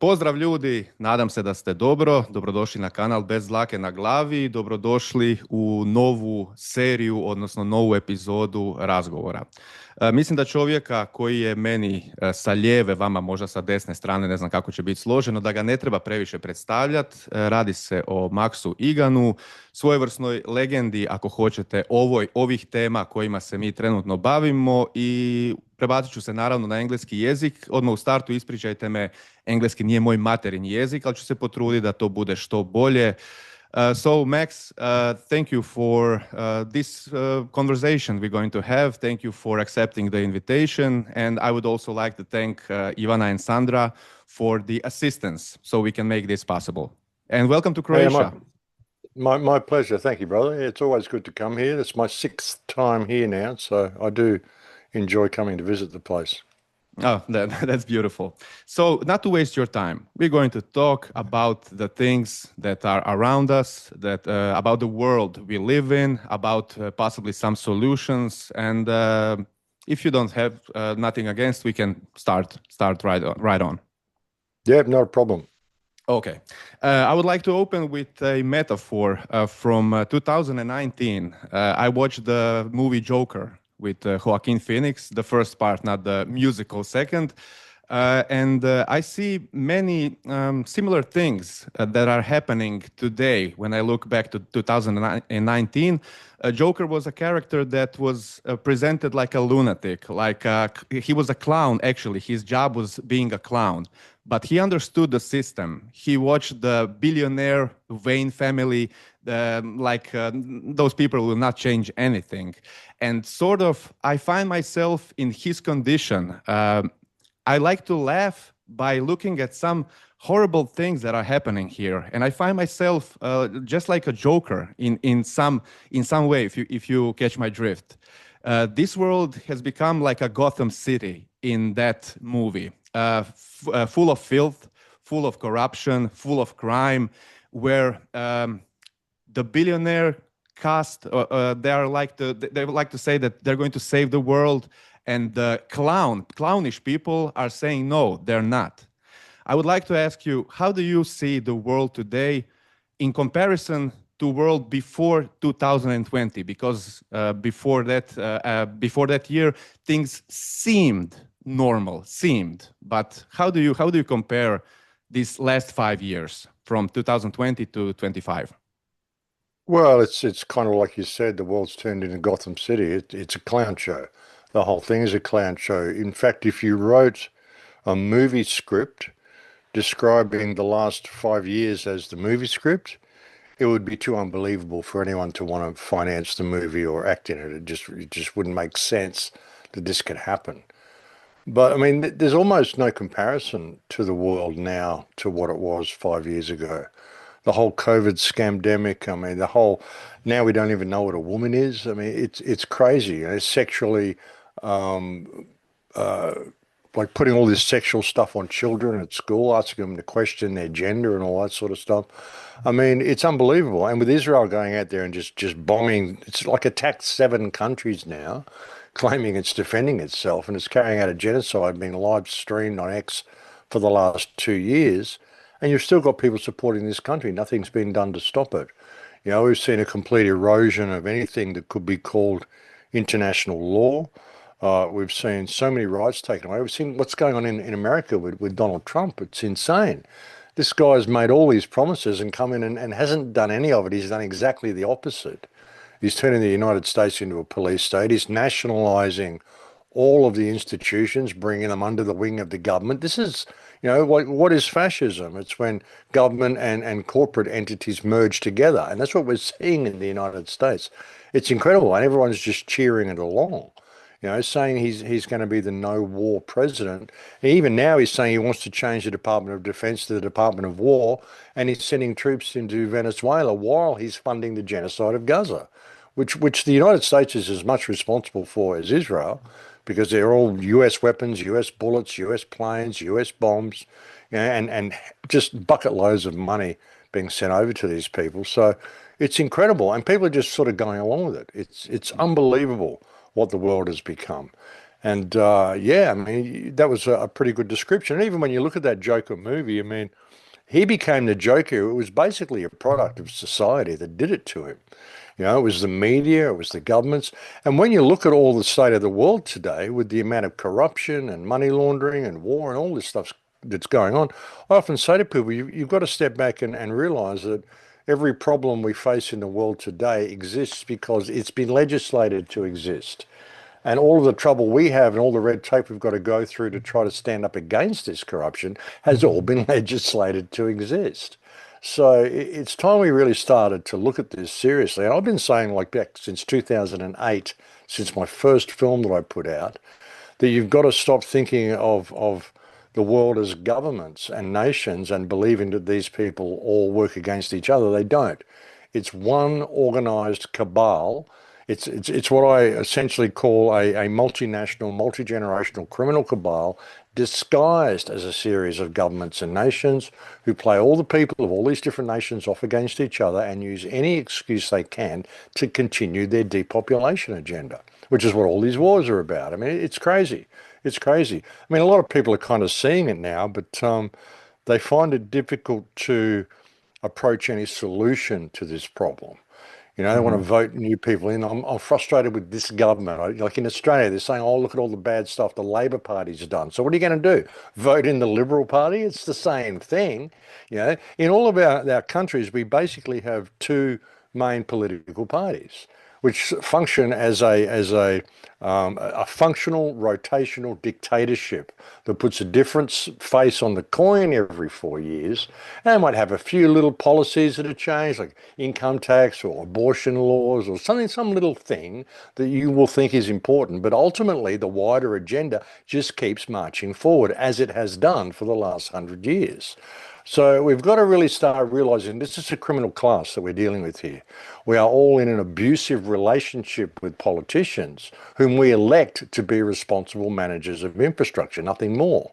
Pozdrav ljudi, nadam se da ste dobro, dobrodošli na kanal Bez dlake na glavi, dobrodošli u novu seriju, odnosno novu epizodu razgovora. Mislim da čovjeka koji je meni sa lijeve, vama možda sa desne strane, ne znam kako će biti složeno, da ga ne treba previše predstavljati. Radi se o Maxu Iganu, svojevrsnoj legendi, ako hoćete, ovih tema kojima se mi trenutno bavimo, i prebacit ću se naravno na engleski jezik. Odmah u startu ispričajte me, engleski nije moj materinji jezik, ali ću se potruditi da to bude što bolje. So Max, thank you for this conversation we're going to have. Thank you for accepting the invitation. And I would also like to thank Ivana and Sandra for the assistance so we can make this possible. And welcome to Croatia. My pleasure. Thank you, brother. It's always good to come here. It's my 6th time here now, so I do enjoy coming to visit the place. Oh, that's beautiful. So, not to waste your time, we're going to talk about the things that are around us, about the world we live in, about possibly some solutions. And if you don't have nothing against, we can start right on. Yeah, not a problem. Okay. I would like to open with a metaphor from 2019. I watched the movie Joker with Joaquin Phoenix, the first part, not the musical second. And I see many similar things that are happening today. When I look back to 2019, Joker was a character that was presented like a lunatic, he was a clown, actually. His job was being a clown. But he understood the system. He watched the billionaire Wayne family, those people will not change anything. And sort of, I find myself in his condition. I like to laugh by looking at some horrible things that are happening here. And I find myself just like a joker in some way, if you catch my drift. This world has become like a Gotham City in that movie. Full of filth, full of corruption, full of crime, where the billionaire cast, they like to say that they're going to save the world, and the clownish people are saying no, they're not. I would like to ask you, how do you see the world today in comparison to world before 2020? Because before that year, things seemed normal, but how do you compare these last 5 years from 2020 to 25? Well, it's kind of like you said, the world's turned into Gotham City. It's a clown show. The whole thing is a clown show. In fact, if you wrote a movie script describing the last 5 years as the movie script, it would be too unbelievable for anyone to want to finance the movie or act in it. It just wouldn't make sense that this could happen. But I mean, there's almost no comparison to the world now to what it was 5 years ago. The whole COVID scamdemic, I mean, now we don't even know what a woman is. I mean, it's crazy. You know, sexually, like putting all this sexual stuff on children at school, asking them to question their gender and all that sort of stuff. I mean, it's unbelievable. And with Israel going out there and just bombing, it's like attacked 7 countries now, claiming it's defending itself, and it's carrying out a genocide being live streamed on X for the last 2 years, and you've still got people supporting this country. Nothing's been done to stop it. You know, we've seen a complete erosion of anything that could be called international law. We've seen so many rights taken away. We've seen what's going on in America with Donald Trump. It's insane. This guy's made all these promises and come in and hasn't done any of it. He's done exactly the opposite. He's turning the United States into a police state. He's nationalizing all of the institutions, bringing them under the wing of the government. This is, you know, what is fascism? It's when government and corporate entities merge together. And that's what we're seeing in the United States. It's incredible. And everyone's just cheering it along, you know, saying he's going to be the no-war president. And even now he's saying he wants to change the Department of Defense to the Department of War, and he's sending troops into Venezuela while he's funding the genocide of Gaza, which the United States is as much responsible for as Israel, because they're all US weapons, US bullets, US planes, US bombs, you know, and just bucket loads of money being sent over to these people. So it's incredible, and people are just sort of going along with it. It's unbelievable what the world has become. And yeah, I mean, that was a pretty good description. And even when you look at that Joker movie, I mean, he became the Joker. It was basically a product of society that did it to him. It was the media, it was the governments. And when you look at all the state of the world today with the amount of corruption and money laundering and war and all this stuff that's going on, I often say to people, you've got to step back and realize that every problem we face in the world today exists because it's been legislated to exist. And all of the trouble we have and all the red tape we've got to go through to try to stand up against this corruption has all been legislated to exist. So it's time we really started to look at this seriously. And I've been saying like back since 2008, since my first film that I put out, that you've got to stop thinking of the world as governments and nations and believing that these people all work against each other. They don't. It's one organized cabal. It's what I essentially call a multinational, multi-generational criminal cabal disguised as a series of governments and nations who play all the people of all these different nations off against each other and use any excuse they can to continue their depopulation agenda, which is what all these wars are about. I mean, it's crazy. It's crazy. I mean, a lot of people are kind of seeing it now, but they find it difficult to approach any solution to this problem. They want to vote new people in. I'm frustrated with this government. Like in Australia, they're saying, oh, look at all the bad stuff the Labor Party's done. So what are you going to do? Vote in the Liberal Party? It's the same thing. In all of our countries, we basically have two main political parties, which function as a functional rotational dictatorship that puts a different face on the coin every 4 years and might have a few little policies that are changed, like income tax or abortion laws or something, some little thing that you will think is important. But ultimately, the wider agenda just keeps marching forward as it has done for the last 100 years. So we've got to really start realizing this is a criminal class that we're dealing with here. We are all in an abusive relationship with politicians whom we elect to be responsible managers of infrastructure, nothing more.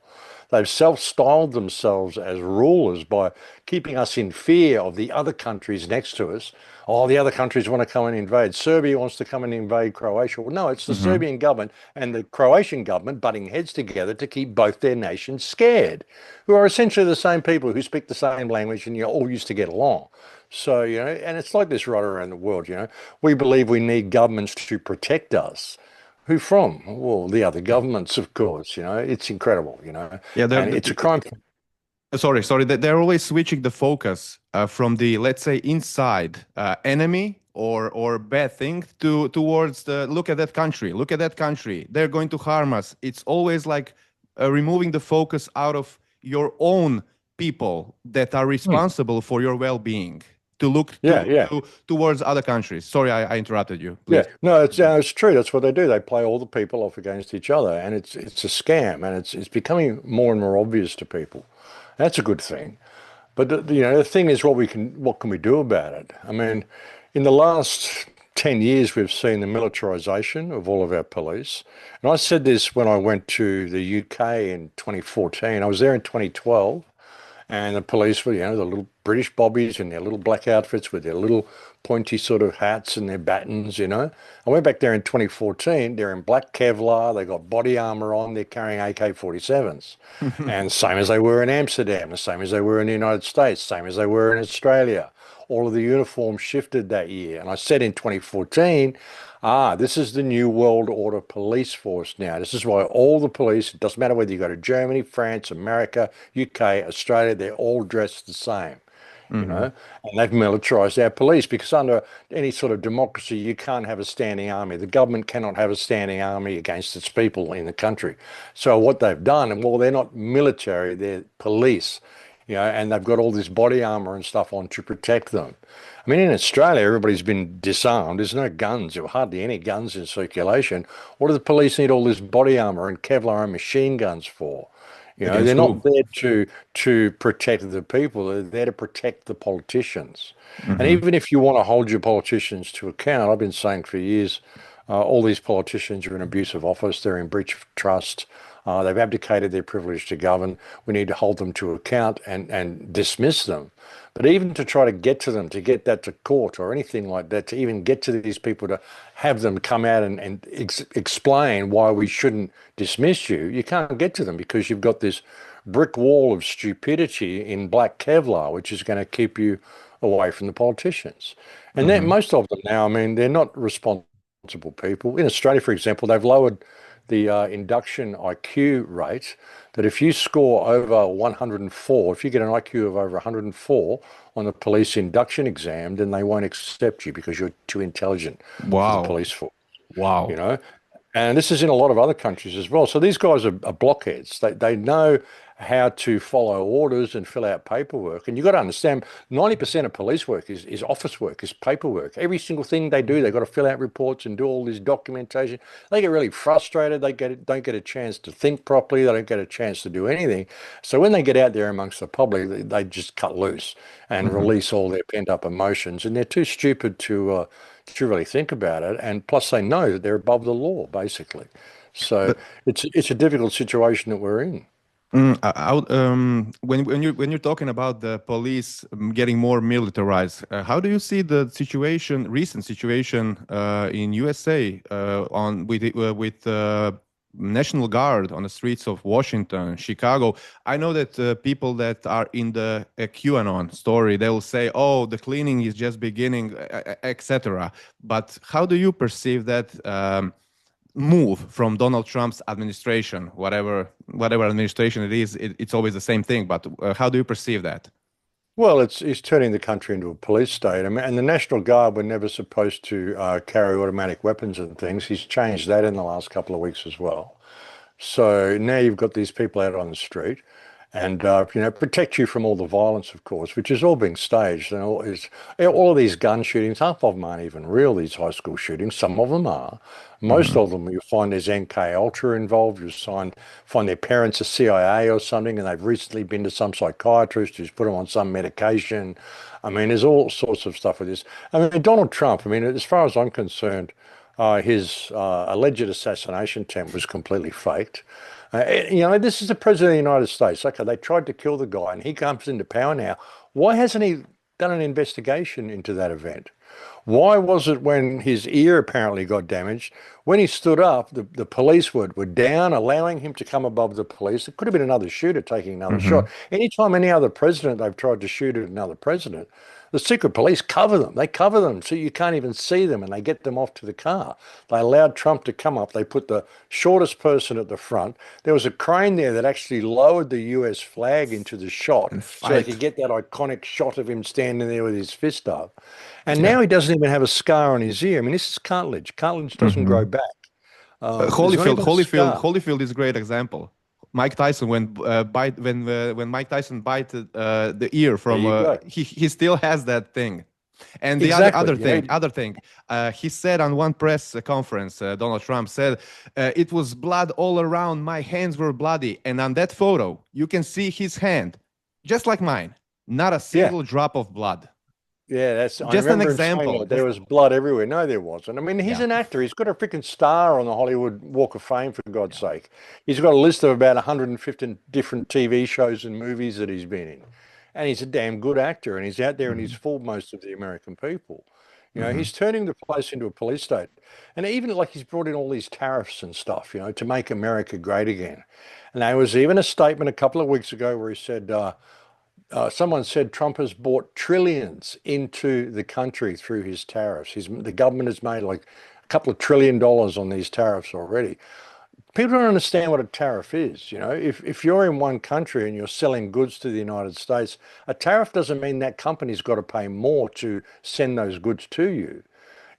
They've self-styled themselves as rulers by keeping us in fear of the other countries next to us. Oh, the other countries want to come and invade. Serbia wants to come and invade Croatia. Well, no, it's the Serbian government and the Croatian government butting heads together to keep both their nations scared, who are essentially the same people who speak the same language and you all used to get along. So, and it's like this right around the world, We believe we need governments to protect us. Who from? Well, the other governments, of course, It's incredible, Yeah, And it's a crime. sorry. They're always switching the focus from the, let's say, inside enemy or bad thing towards the look at that country. Look at that country. They're going to harm us. It's always like removing the focus out of your own people that are responsible for your well-being to look towards other countries. Sorry, I interrupted you. Please. Yeah, no, it's true. That's what they do. They play all the people off against each other, and it's a scam, and it's becoming more and more obvious to people. That's a good thing. But the thing is, what can we do about it? I mean, in the last 10 years, we've seen the militarization of all of our police. And I said this when I went to the UK in 2014. I was there in 2012. And the police were, the little British bobbies in their little black outfits with their little pointy sort of hats and their batons, I went back there in 2014. They're in black Kevlar. They got body armor on. They're carrying AK-47s. And same as they were in Amsterdam, the same as they were in the United States, same as they were in Australia. All of the uniforms shifted that year. And I said in 2014, this is the new world order police force now. This is why all the police, it doesn't matter whether you go to Germany, France, America, UK, Australia, they're all dressed the same, and they've militarized our police because under any sort of democracy, you can't have a standing army. The government cannot have a standing army against its people in the country. So what they've done, and well, they're not military, they're police, and they've got all this body armor and stuff on to protect them. I mean, in Australia, everybody's been disarmed. There's no guns. There were hardly any guns in circulation. What do the police need all this body armor and Kevlar and machine guns for? They're not there to protect the people. They're there to protect the politicians. And even if you want to hold your politicians to account, I've been saying for years, all these politicians are in abuse of office. They're in breach of trust. They've abdicated their privilege to govern. We need to hold them to account and dismiss them. But even to try to get to them, to get that to court or anything like that, to even get to these people, to have them come out and explain why we shouldn't dismiss you, you can't get to them because you've got this brick wall of stupidity in black Kevlar, which is going to keep you away from the politicians. And then Hmm. most of them now, I mean, they're not responsible people. In Australia, for example, they've lowered the induction IQ rate, that if you score over 104, if you get an IQ of over 104 on the police induction exam, then they won't accept you because you're too intelligent for the Wow. police force, you Wow. know? And this is in a lot of other countries as well. So these guys are blockheads. They know how to follow orders and fill out paperwork. And you've got to understand, 90% of police work is office work, is paperwork. Every single thing they do, they've got to fill out reports and do all this documentation. They get really frustrated. Don't get a chance to think properly. They don't get a chance to do anything. So when they get out there amongst the public, they just cut loose and Hmm. release all their pent-up emotions. And they're too stupid to really think about it. And plus, they know that they're above the law, basically. So But it's a difficult situation that we're in. when you're talking about the police getting more militarized, how do you see the situation, recent situation in USA with National Guard on the streets of Washington, Chicago? I know that people that are in the QAnon story, they will say, "Oh, the cleaning is just beginning," etc. But how do you perceive that? Move from Donald Trump's administration, whatever administration it is, it's always the same thing. But how do you perceive that? Well, it's turning the country into a police state. I mean, and the National Guard were never supposed to carry automatic weapons and things. He's changed that in the last couple of weeks as well. So now you've got these people out on the street and, protect you from all the violence, of course, which is all being staged. And all of these gun shootings, half of them aren't even real, these high school shootings. Some of them are. Most Hmm. of them, you'll find there's MK Ultra involved. Find their parents are CIA or something, and they've recently been to some psychiatrist who's put them on some medication. I mean, there's all sorts of stuff with this. I mean, Donald Trump, I mean, as far as I'm concerned, his alleged assassination attempt was completely faked. This is the president of the United States. Okay, they tried to kill the guy, and he comes into power now. Why hasn't he done an investigation into that event? Why was it when his ear apparently got damaged, when he stood up, the police were down, allowing him to come above the police? It could have been another shooter taking another Hmm. shot. Anytime any other president they've tried to shoot at another president, the secret police cover them. They cover them so you can't even see them and they get them off to the car. They allowed Trump to come up. They put the shortest person at the front. There was a crane there that actually lowered the US flag into the shot And so they fight. could get that iconic shot of him standing there with his fist up. And Yeah. now he doesn't even have a scar on his ear. I mean, this is cartilage. Cartilage doesn't grow Hmm. back. There's not Holyfield, even a Holyfield, scar. Holyfield is a great example. Mike Tyson, when Mike Tyson bite the ear There from you go. he still has that thing. And the other Exactly. other thing, other thing, he said on one press conference, Donald Trump said, "It was blood all around. My hands were bloody." And on that photo, you can see his hand, just like mine, not a Yeah. single drop of blood. Yeah, I Just an remember him saying example. that there Just was blood everywhere. No, there wasn't. I mean, he's yeah, an actor. He's got a freaking star on the Hollywood Walk of Fame, for God's yeah. sake. He's got a list of about 150 different TV shows and movies that he's been in. And he's a damn good actor, and he's out there and he's Hmm. fooled most of the American people. Hmm. He's turning the place into a police state. And even like he's brought in all these tariffs and stuff, to make America great again. And there was even a statement a couple of weeks ago where he said, someone said Trump has brought trillions into the country through his tariffs. The government has made like a couple of $1 trillion on these tariffs already. People don't understand what a tariff is. If you're in one country and you're selling goods to the United States, a tariff doesn't mean that company's got to pay more to send those goods to you.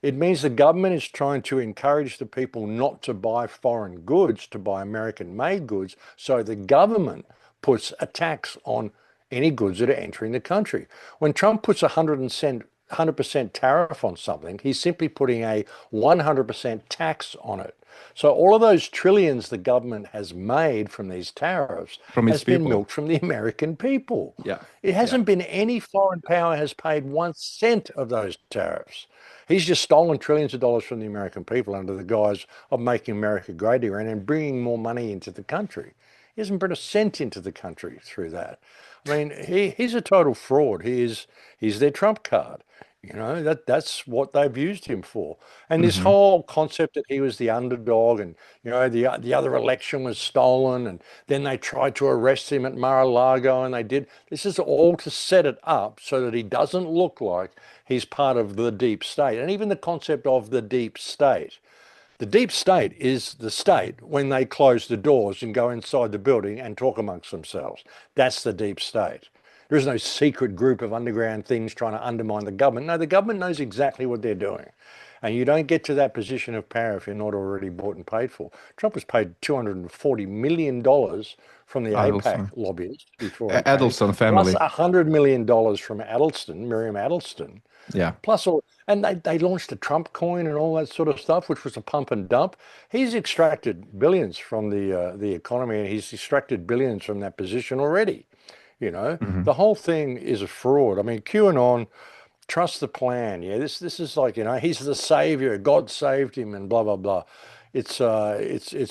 It means the government is trying to encourage the people not to buy foreign goods, to buy American-made goods. So the government puts a tax on any goods that are entering the country. When Trump puts a 100% 100% tariff on something. He's simply putting a 100% tax on it. So all of those trillions the government has made from these tariffs From its has been people. milked from the American people. Yeah. It Yeah. hasn't been any foreign power has paid 1 cent of those tariffs. He's just stolen trillions of dollars from the American people under the guise of making America great again and bringing more money into the country. He hasn't brought a cent into the country through that. I mean, he's a total fraud. He's their trump card. You know, that's what they've used him for. And this Hmm. whole concept that he was the underdog and, you know, the other election was stolen and then they tried to arrest him at Mar-a-Lago and they did. This is all to set it up so that he doesn't look like he's part of the deep state. And even the concept of the deep state. The deep state is the state when they close the doors and go inside the building and talk amongst themselves. That's the deep state. There is no secret group of underground things trying to undermine the government. No, the government knows exactly what they're doing. And you don't get to that position of power if you're not already bought and paid for. Trump was paid $240 million from the APAC Adelson. lobbyists before he came, Adelson plus family. $100 million from Adelson, Miriam Adelson. Yeah. Plus all, and they launched a Trump coin and all that sort of stuff, which was a pump and dump. He's extracted billions from the economy, and he's extracted billions from that position already. You know, Hmm. the whole thing is a fraud. I mean, QAnon, trust the plan. Yeah, this is like, you know, he's the savior. God saved him, and blah blah blah. It's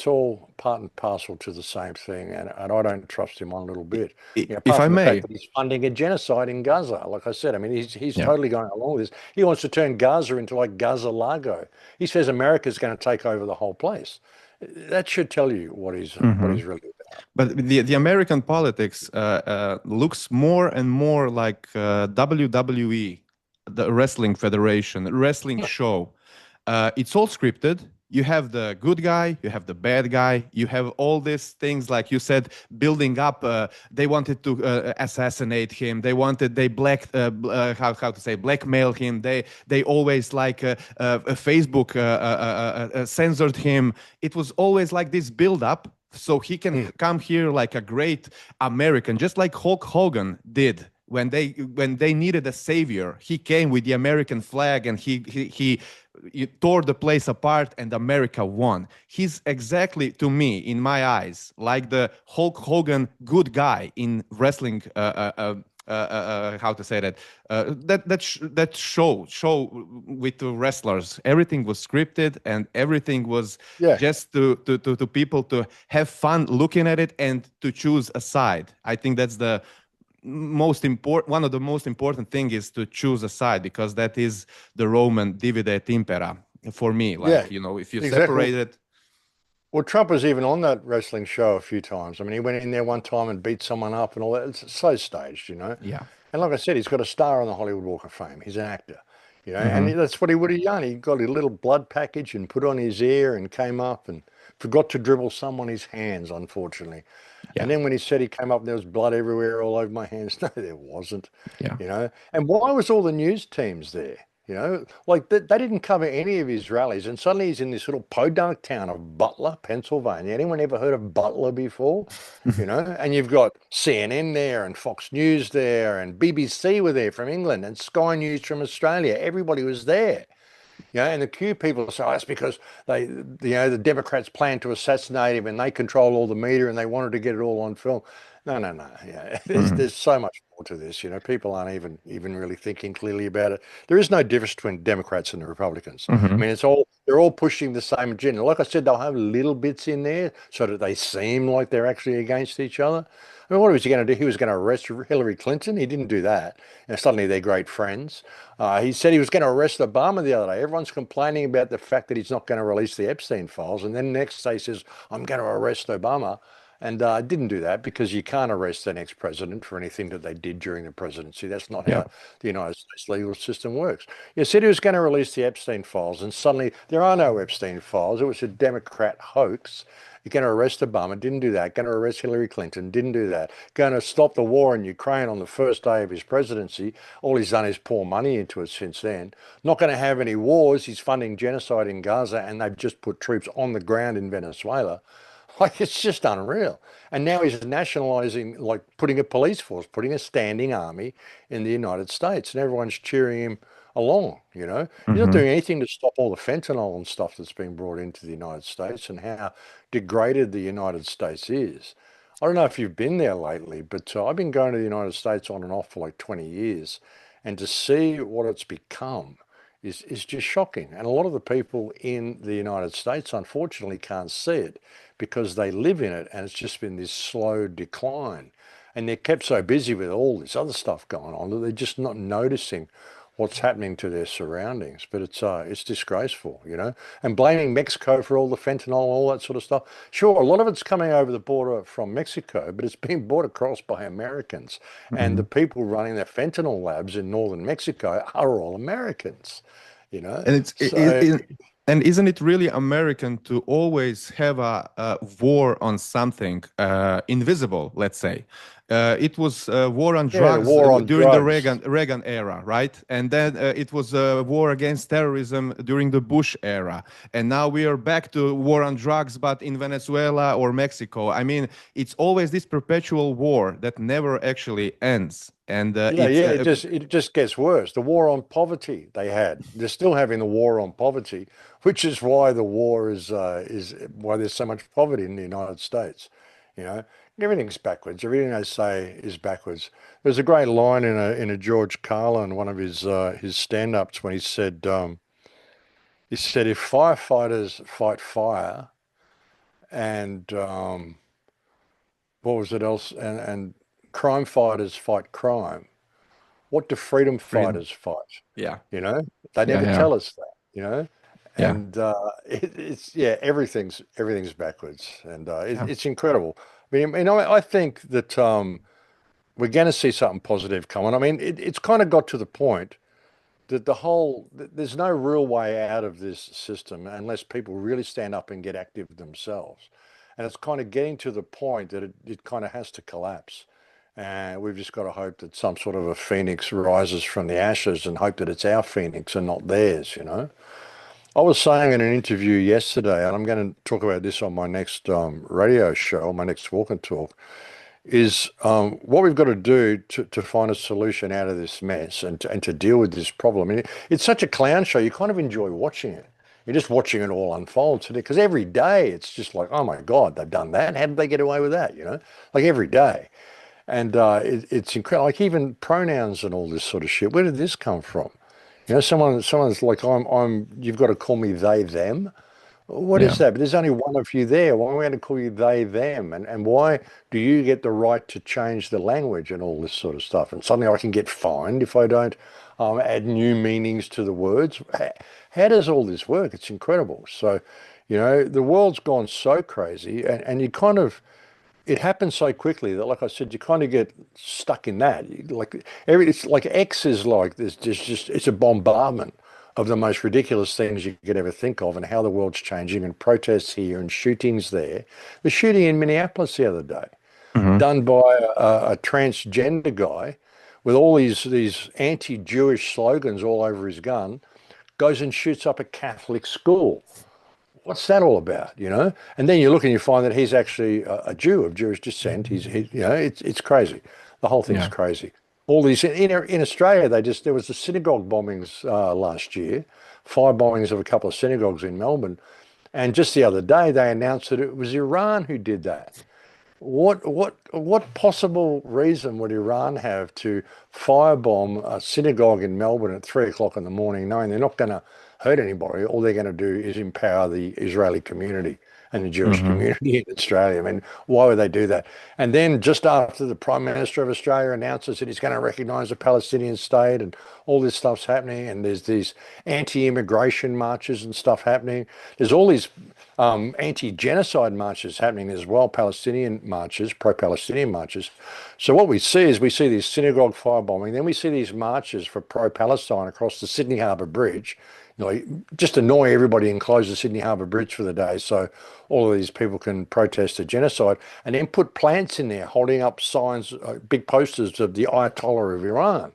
all part and parcel to the same thing, and I don't trust him one little bit. You know, If apart I from the fact may, that he's funding a genocide in Gaza. Like I said, I mean, he's yeah. totally going along with this. He wants to turn Gaza into like Gaza Lago. He says America's going to take over the whole place. That should tell you what Hmm. he's really about. But the American politics looks more and more like WWE, the Wrestling Federation, wrestling show. It's all scripted. You have the good guy, you have the bad guy, you have all these things, like you said, building up. They wanted to assassinate him. They how to say, blackmail him. They always like Facebook censored him. It was always like this build up so he can Hmm. come here like a great American, just like Hulk Hogan did when they needed a savior. He came with the American flag and he tore the place apart and America won. He's exactly, to me, in my eyes, like the Hulk Hogan good guy in wrestling. How to say that? That show with the wrestlers. Everything was scripted and everything was Yeah, just to people to have fun looking at it and to choose a side. I think that's the most important, one of the most important thing is to choose a side, because that is the Roman divide et impera for me. yeah, Like, you know, if you exactly. separate it. Well, Trump was even on that wrestling show a few times. I mean, he went in there one time and beat someone up and all that. It's so staged, you know. Yeah. And like I said, he's got a star on the Hollywood Walk of Fame. He's an actor, you know, and Hmm. that's what he would have done. He got a little blood package and put on his ear and came up and forgot to dribble some on his hands, unfortunately. Yeah. And then when he said he came up, there was blood everywhere all over my hands. No, there wasn't, Yeah. you know. And why was all the news teams there? You know, like they didn't cover any of his rallies. And suddenly he's in this little podunk town of Butler, Pennsylvania. Anyone ever heard of Butler before? You know, and you've got CNN there and Fox News there and BBC were there from England and Sky News from Australia. Everybody was there. Yeah, and the Q people say, oh, that's because the Democrats plan to assassinate him and they control all the media and they wanted to get it all on film. No, no, no. Yeah, Hmm. there's so much more to this. You know, people aren't even really thinking clearly about it. There is no difference between Democrats and the Republicans. I Hmm. mean, they're all pushing the same agenda. Like I said, they'll have little bits in there so that they seem like they're actually against each other. I mean, what was he going to do? He was going to arrest Hillary Clinton. He didn't do that. And suddenly they're great friends. He said he was going to arrest Obama the other day. Everyone's complaining about the fact that he's not going to release the Epstein files. And then next day he says, I'm going to arrest Obama. And didn't do that because you can't arrest the next president for anything that they did during the presidency. That's not Yeah. how the United States legal system works. He said he was going to release the Epstein files. And suddenly there are no Epstein files. It was a Democrat hoax. You're going to arrest Obama, didn't do that. Going to arrest Hillary Clinton, didn't do that. Going to stop the war in Ukraine on the first day of his presidency. All he's done is pour money into it since then. Not going to have any wars. He's funding genocide in Gaza, and they've just put troops on the ground in Venezuela. Like, it's just unreal. And now he's nationalizing, like putting a police force, putting a standing army in the United States, and everyone's cheering him along, you know. He's not Mm-hmm. doing anything to stop all the fentanyl and stuff that's being brought into the United States and how degraded the United States is. I don't know if you've been there lately, but I've been going to the United States on and off for like 20 years, and to see what it's become is just shocking. And a lot of the people in the United States, unfortunately, can't see it because they live in it, and it's just been this slow decline. And they're kept so busy with all this other stuff going on that they're just not noticing what's happening to their surroundings. But it's disgraceful, you know. And blaming Mexico for all the fentanyl, all that sort of stuff. Sure, a lot of it's coming over the border from Mexico, but it's being brought across by Americans. And the Mm-hmm. people running the fentanyl labs in northern Mexico are all Americans, you know. And it's So and isn't it really American to always have a war on something invisible, let's say? It was war on yeah, the drugs war on during the drugs. Reagan era, right? And then it was a war against terrorism during the Bush era. And now we are back to war on drugs, but in Venezuela or Mexico. I mean, it's always this perpetual war that never actually ends. And Yeah, it just gets worse. The war on poverty they had. They're still having the war on poverty, which is why the war is why there's so much poverty in the United States. You know, everything's backwards. Everything they say is backwards. There's a great line in a George Carlin, one of his stand-ups, when he said if firefighters fight fire and what was it else and crime fighters fight crime, what do freedom freedom. fighters fight? Yeah, You know, they yeah, never yeah, tell us that, you know, yeah, and it's yeah, everything's backwards, and yeah. it's incredible. I think that we're going to see something positive coming. I mean, it's kind of got to the point that there's no real way out of this system unless people really stand up and get active themselves. And it's kind of getting to the point that it kind of has to collapse. And we've just got to hope that some sort of a phoenix rises from the ashes and hope that it's our phoenix and not theirs, you know? I was saying in an interview yesterday, and I'm going to talk about this on my next radio show, my next walk and talk, is what we've got to do to find a solution out of this mess and to deal with this problem. I mean, it's such a clown show. You kind of enjoy watching it. You're just watching it all unfold today because every day it's just like, oh my God, they've done that. How did they get away with that? You know, like every day. And it's incredible. Like even pronouns and all this sort of shit. Where did this come from? You know, someone's like, you've got to call me they, them. What Yeah. is that? But there's only one of you there. Why am I going to call you they, them? And why do you get the right to change the language and all this sort of stuff? And suddenly I can get fined if I don't add new meanings to the words. How does all this work? It's incredible. So, you know, the world's gone so crazy and you kind of, it happens so quickly that, like I said, you kind of get stuck in that. It's like X is like this, just it's a bombardment of the most ridiculous things you could ever think of, and how the world's changing, and protests here and shootings there. The shooting in Minneapolis the other day, Hmm. done by a transgender guy, with all these anti-Jewish slogans all over his gun, goes and shoots up a Catholic school. What's that all about, you know? And then you look and you find that he's actually a Jew of Jewish descent. You know, it's crazy. The whole thing's Yeah. crazy. All these in Australia, there was the synagogue bombings last year, fire bombings of a couple of synagogues in Melbourne, and just the other day they announced that it was Iran who did that. What possible reason would Iran have to firebomb a synagogue in Melbourne at 3 o'clock in the morning, knowing they're not going to hurt anybody? All they're going to do is empower the Israeli community and the Jewish Hmm. community in Australia. I mean, why would they do that? And then just after the Prime Minister of Australia announces that he's going to recognise a Palestinian state and all this stuff's happening, and there's these anti-immigration marches and stuff happening. There's all these anti-genocide marches happening as well, Palestinian marches, pro-Palestinian marches. So what we see is we see these synagogue firebombing, then we see these marches for pro-Palestine across the Sydney Harbour Bridge, you know, just annoy everybody and close the Sydney Harbour Bridge for the day so all of these people can protest a genocide, and then put plants in there holding up signs, big posters of the Ayatollah of Iran.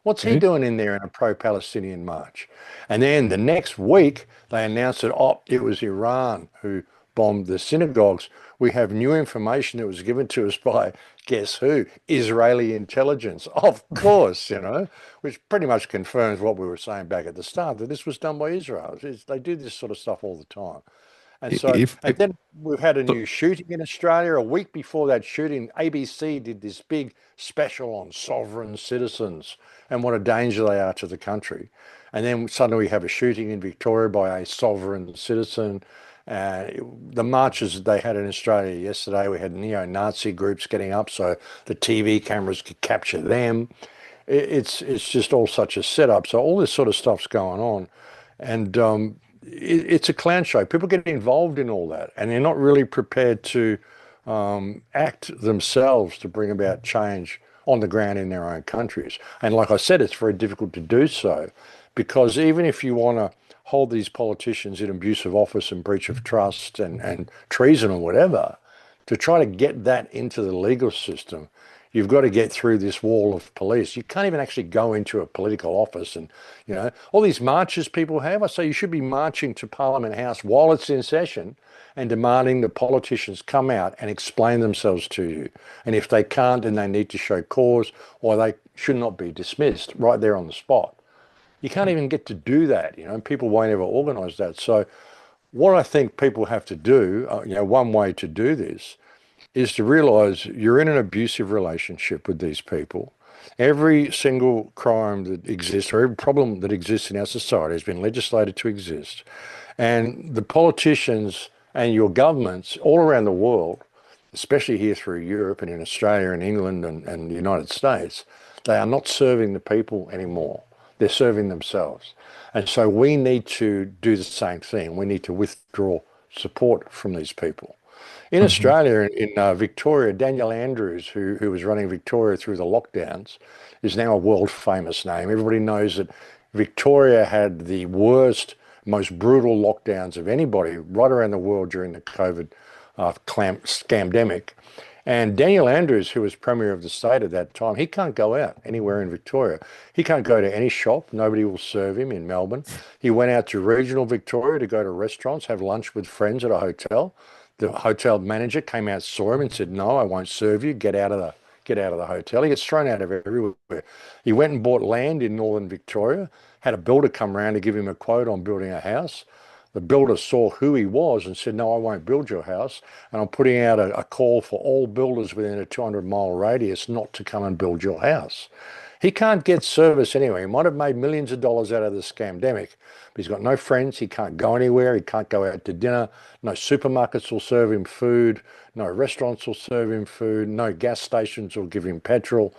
What's he Okay. doing in there in a pro-Palestinian march? And then the next week, they announced that, oh, it was Iran who bombed the synagogues. We have new information that was given to us by, guess who? Israeli intelligence. Of course, which pretty much confirms what we were saying back at the start, that this was done by Israel. They do this sort of stuff all the time. And so, If and then we've had a so, new shooting in Australia. A week before that shooting, ABC did this big special on sovereign citizens and what a danger they are to the country. And then suddenly we have a shooting in Victoria by a sovereign citizen. The marches that they had in Australia yesterday, we had neo-Nazi groups getting up so the TV cameras could capture them. It's just all such a setup. So all this sort of stuff's going on. And it's a clown show. People get involved in all that, and they're not really prepared to act themselves to bring about change on the ground in their own countries. And like I said, it's very difficult to do so, because even if you want to hold these politicians in abuse of office and breach of trust and treason or whatever, to try to get that into the legal system, you've got to get through this wall of police. You can't even actually go into a political office and, all these marches people have. I say you should be marching to Parliament House while it's in session and demanding the politicians come out and explain themselves to you. And if they can't, then they need to show cause, or they should not be dismissed right there on the spot. You can't even get to do that, and people won't ever organise that. So what I think people have to do, one way to do this is to realise you're in an abusive relationship with these people. Every single crime that exists, or every problem that exists in our society, has been legislated to exist. And the politicians and your governments all around the world, especially here through Europe and in Australia and England and the United States, they are not serving the people anymore. They're serving themselves. And so we need to do the same thing. We need to withdraw support from these people. In Australia, in Victoria, Daniel Andrews, who was running Victoria through the lockdowns, is now a world famous name. Everybody knows that Victoria had the worst, most brutal lockdowns of anybody right around the world during the COVID scamdemic. And Daniel Andrews, who was Premier of the state at that time, he can't go out anywhere in Victoria. He can't go to any shop. Nobody will serve him in Melbourne. He went out to regional Victoria to go to restaurants, have lunch with friends at a hotel. The hotel manager came out, saw him and said, "No, I won't serve you. Get out of the hotel." He gets thrown out of everywhere. He went and bought land in northern Victoria, had a builder come around to give him a quote on building a house. The builder saw who he was and said, "No, I won't build your house. And I'm putting out a call for all builders within a 200-mile radius not to come and build your house." He can't get service anyway. He might have made millions of dollars out of the scamdemic, but he's got no friends. He can't go anywhere. He can't go out to dinner. No supermarkets will serve him food. No restaurants will serve him food. No gas stations will give him petrol.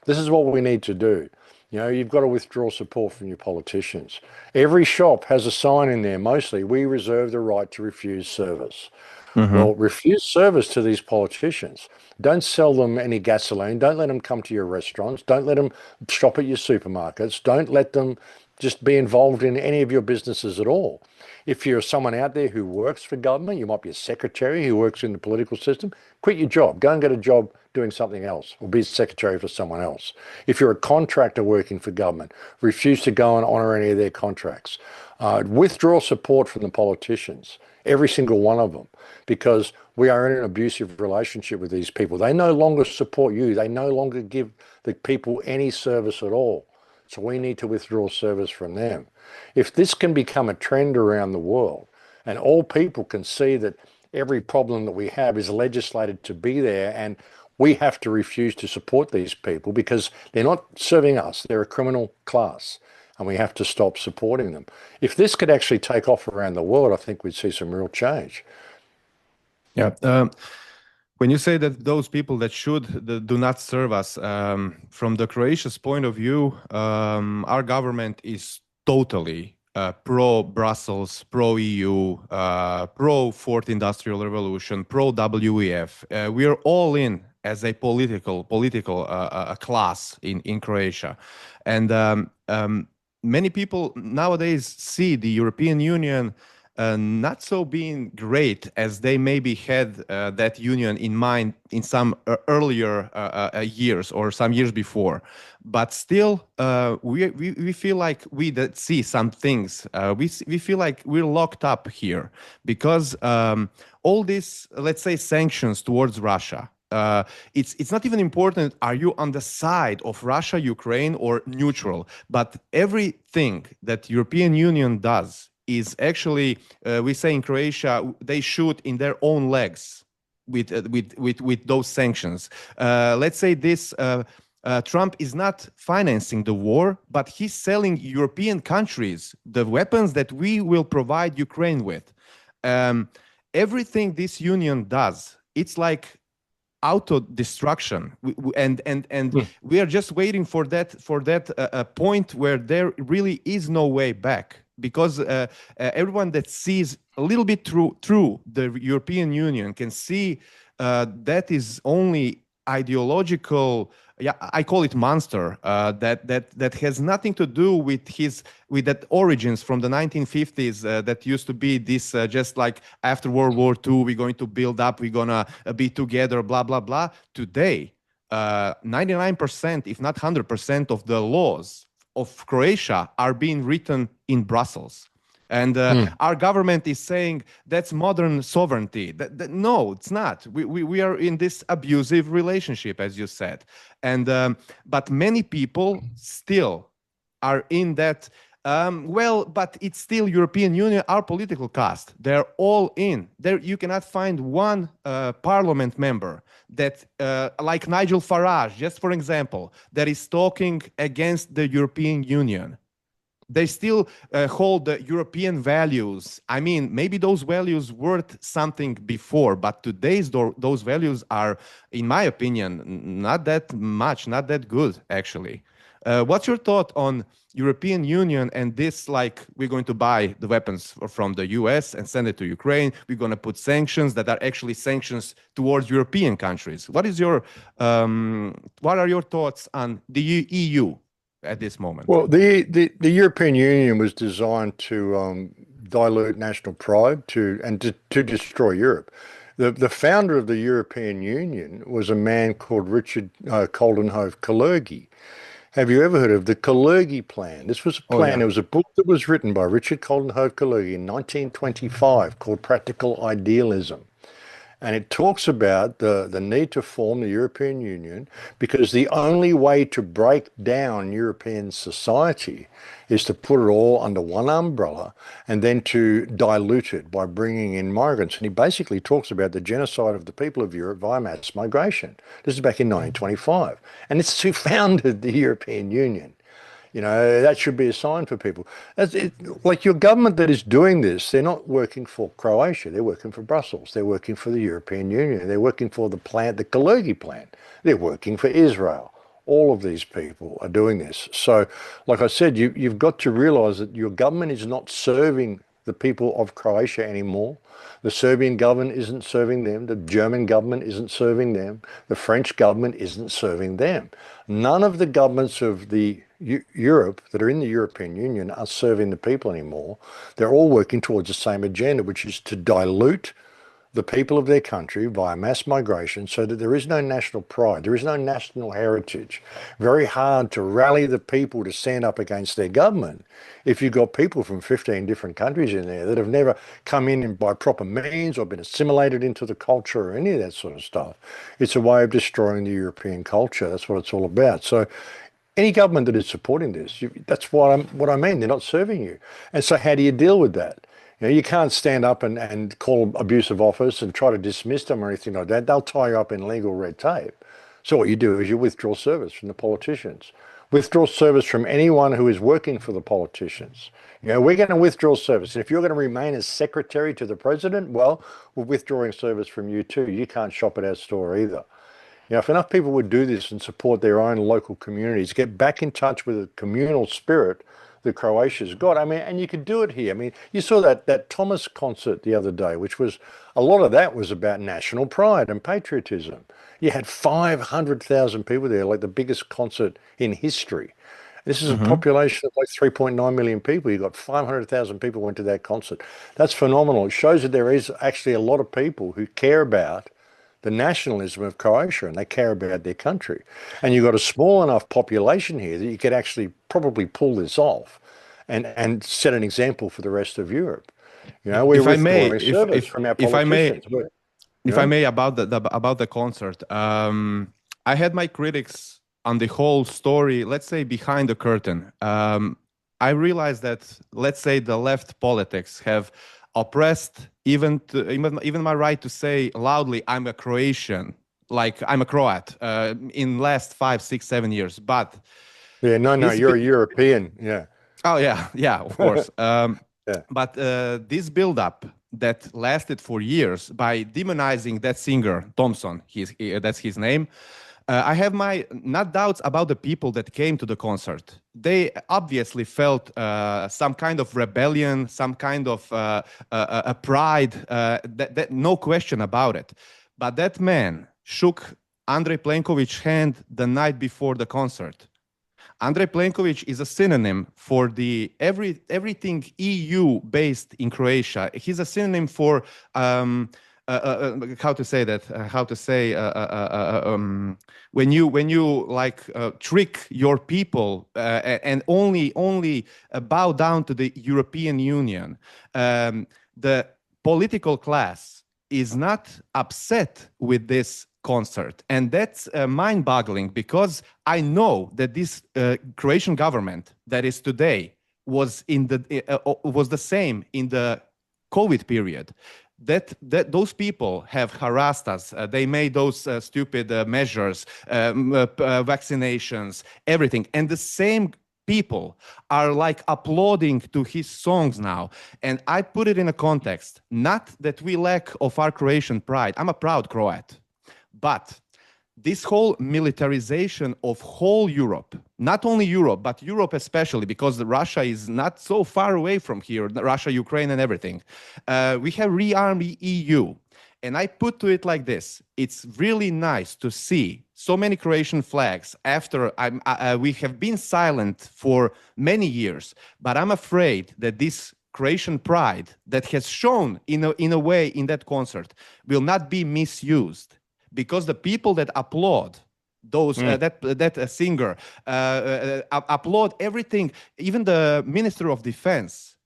This is what we need to do. You've got to withdraw support from your politicians. Every shop has a sign in there, mostly, "We reserve the right to refuse service." Well, refuse service to these politicians. Don't sell them any gasoline. Don't let them come to your restaurants. Don't let them shop at your supermarkets. Don't let them just be involved in any of your businesses at all. If you're someone out there who works for government, you might be a secretary who works in the political system, quit your job. Go and get a job doing something else, or be a secretary for someone else. If you're a contractor working for government, refuse to go and honour any of their contracts. Withdraw support from the politicians, every single one of them, because we are in an abusive relationship with these people. They no longer support you. They no longer give the people any service at all. So we need to withdraw service from them. If this can become a trend around the world, and all people can see that every problem that we have is legislated to be there, and we have to refuse to support these people because they're not serving us. They're a criminal class, and we have to stop supporting them. If this could actually take off around the world, I think we'd see some real change. Yeah. When you say that those people that do not serve us, from the Croatia's point of view, our government is totally pro-Brussels, pro-EU, pro-Fourth Industrial Revolution, pro-WEF. We are all in as a political class in Croatia. And many people nowadays see the European Union not so being great as they maybe had that union in mind in some earlier years or some years before. But still, we feel like we that see some things. We feel like we're locked up here because all these, let's say, sanctions towards Russia. It's not even important. Are you on the side of Russia, Ukraine, or neutral? But everything that European Union does is actually, we say in Croatia, they shoot in their own legs with those sanctions. Let's say this. Trump is not financing the war, but he's selling European countries the weapons that we will provide Ukraine with. Everything this union does, it's like auto destruction, and we are just waiting for that point where there really is no way back, because everyone that sees a little bit through the European Union can see that is only ideological. Yeah, I call it monster. That has nothing to do with that origins from the 1950s. That used to be this just like after World War II, we're going to build up, we're gonna be together, blah blah blah. Today, 99%, if not 100%, of the laws of Croatia are being written in Brussels. And our government is saying that's modern sovereignty. No, it's not. We are in this abusive relationship, as you said. And but many people still are in that. But it's still European Union, our political caste. They're all in. There, you cannot find one parliament member that, like Nigel Farage, just for example, that is talking against the European Union. They still hold the European values. I mean, maybe those values worth something before, but today's those values are, in my opinion, not that much, not that good, actually. What's your thought on European Union and this, like, we're going to buy the weapons from the US and send it to Ukraine. We're going to put sanctions that are actually sanctions towards European countries. What are your thoughts on the EU at this moment? Well, the European Union was designed to dilute national pride to destroy Europe. The founder of the European Union was a man called Richard Coldenhove-Kalergi. Have you ever heard of the Kalergi Plan? This was a plan. Oh, yeah. It was a book that was written by Richard Coldenhove-Kalergi in 1925 called Practical Idealism. And it talks about the need to form the European Union because the only way to break down European society is to put it all under one umbrella and then to dilute it by bringing in migrants. And he basically talks about the genocide of the people of Europe via mass migration. This is back in 1925. And it's who founded the European Union. You know, that should be a sign for people. Like your government that is doing this, they're not working for Croatia. They're working for Brussels. They're working for the European Union. They're working for the Kalergi plan. They're working for Israel. All of these people are doing this. So, like I said, you've got to realize that your government is not serving the people of Croatia anymore. The Serbian government isn't serving them. The German government isn't serving them. The French government isn't serving them. None of the governments of the Europe that are in the European Union are serving the people anymore. They're all working towards the same agenda, which is to dilute the people of their country via mass migration so that there is no national pride, there is no national heritage. Very hard to rally the people to stand up against their government if you've got people from 15 different countries in there that have never come in by proper means or been assimilated into the culture or any of that sort of stuff. It's a way of destroying the European culture. That's what it's all about. So any government that is supporting this, that's what I mean. They're not serving you. And so how do you deal with that? You know, you can't stand up and call abusive office and try to dismiss them or anything like that. They'll tie you up in legal red tape. So what you do is you withdraw service from the politicians. Withdraw service from anyone who is working for the politicians. You know, we're going to withdraw service. And if you're going to remain as secretary to the president, well, we're withdrawing service from you too. You can't shop at our store either. You know, if enough people would do this and support their own local communities, get back in touch with the communal spirit that Croatia's got. I mean, and you could do it here. I mean, you saw that Thomas concert the other day, which was, a lot of that was about national pride and patriotism. You had 500,000 people there, like the biggest concert in history. This is a Hmm. population of like 3.9 million people. You got 500,000 people went to that concert. That's phenomenal. It shows that there is actually a lot of people who care about the nationalism of Croatia and they care about their country. And you've got a small enough population here that you could actually probably pull this off and set an example for the rest of Europe. You know, we're If I may, withdrawing service from our if I may, politicians. You if I know? may about the concert, I had my critics on the whole story. Let's say behind the curtain. I realized that, let's say, the left politics have oppressed even my right to say loudly I'm a Croatian, like I'm a Croat, in last 5, 6, 7 years. But Yeah, no, no, this you're a European. Yeah. Oh yeah, yeah, of course. Yeah. But this build-up that lasted for years by demonizing that singer Thompson, that's his name. I have my not doubts about the people that came to the concert. They obviously felt some kind of rebellion, some kind of a pride. No question about it. But that man shook Andrei Plenković's hand the night before the concert. Andrej Plenković is a synonym for the everything EU based in Croatia. He's a synonym for how to say that? How to say when you like trick your people and only bow down to the European Union. The political class is not upset with this concert, and that's mind-boggling because I know that this Croatian government that is today was was the same in the COVID period. Those people have harassed us. They made those stupid measures, vaccinations, everything, and the same people are like applauding to his songs now. And I put it in a context, not that we lack of our Croatian pride. I'm a proud Croat. But this whole militarization of whole Europe, not only Europe, but Europe especially, because Russia is not so far away from here, Russia, Ukraine, and everything. We have rearmed the EU. And I put to it like this. It's really nice to see so many Croatian flags after we have been silent for many years. But I'm afraid that this Croatian pride that has shown in a way in that concert will not be misused, because the people that applaud those that singer applaud everything. Even the Minister of Defense,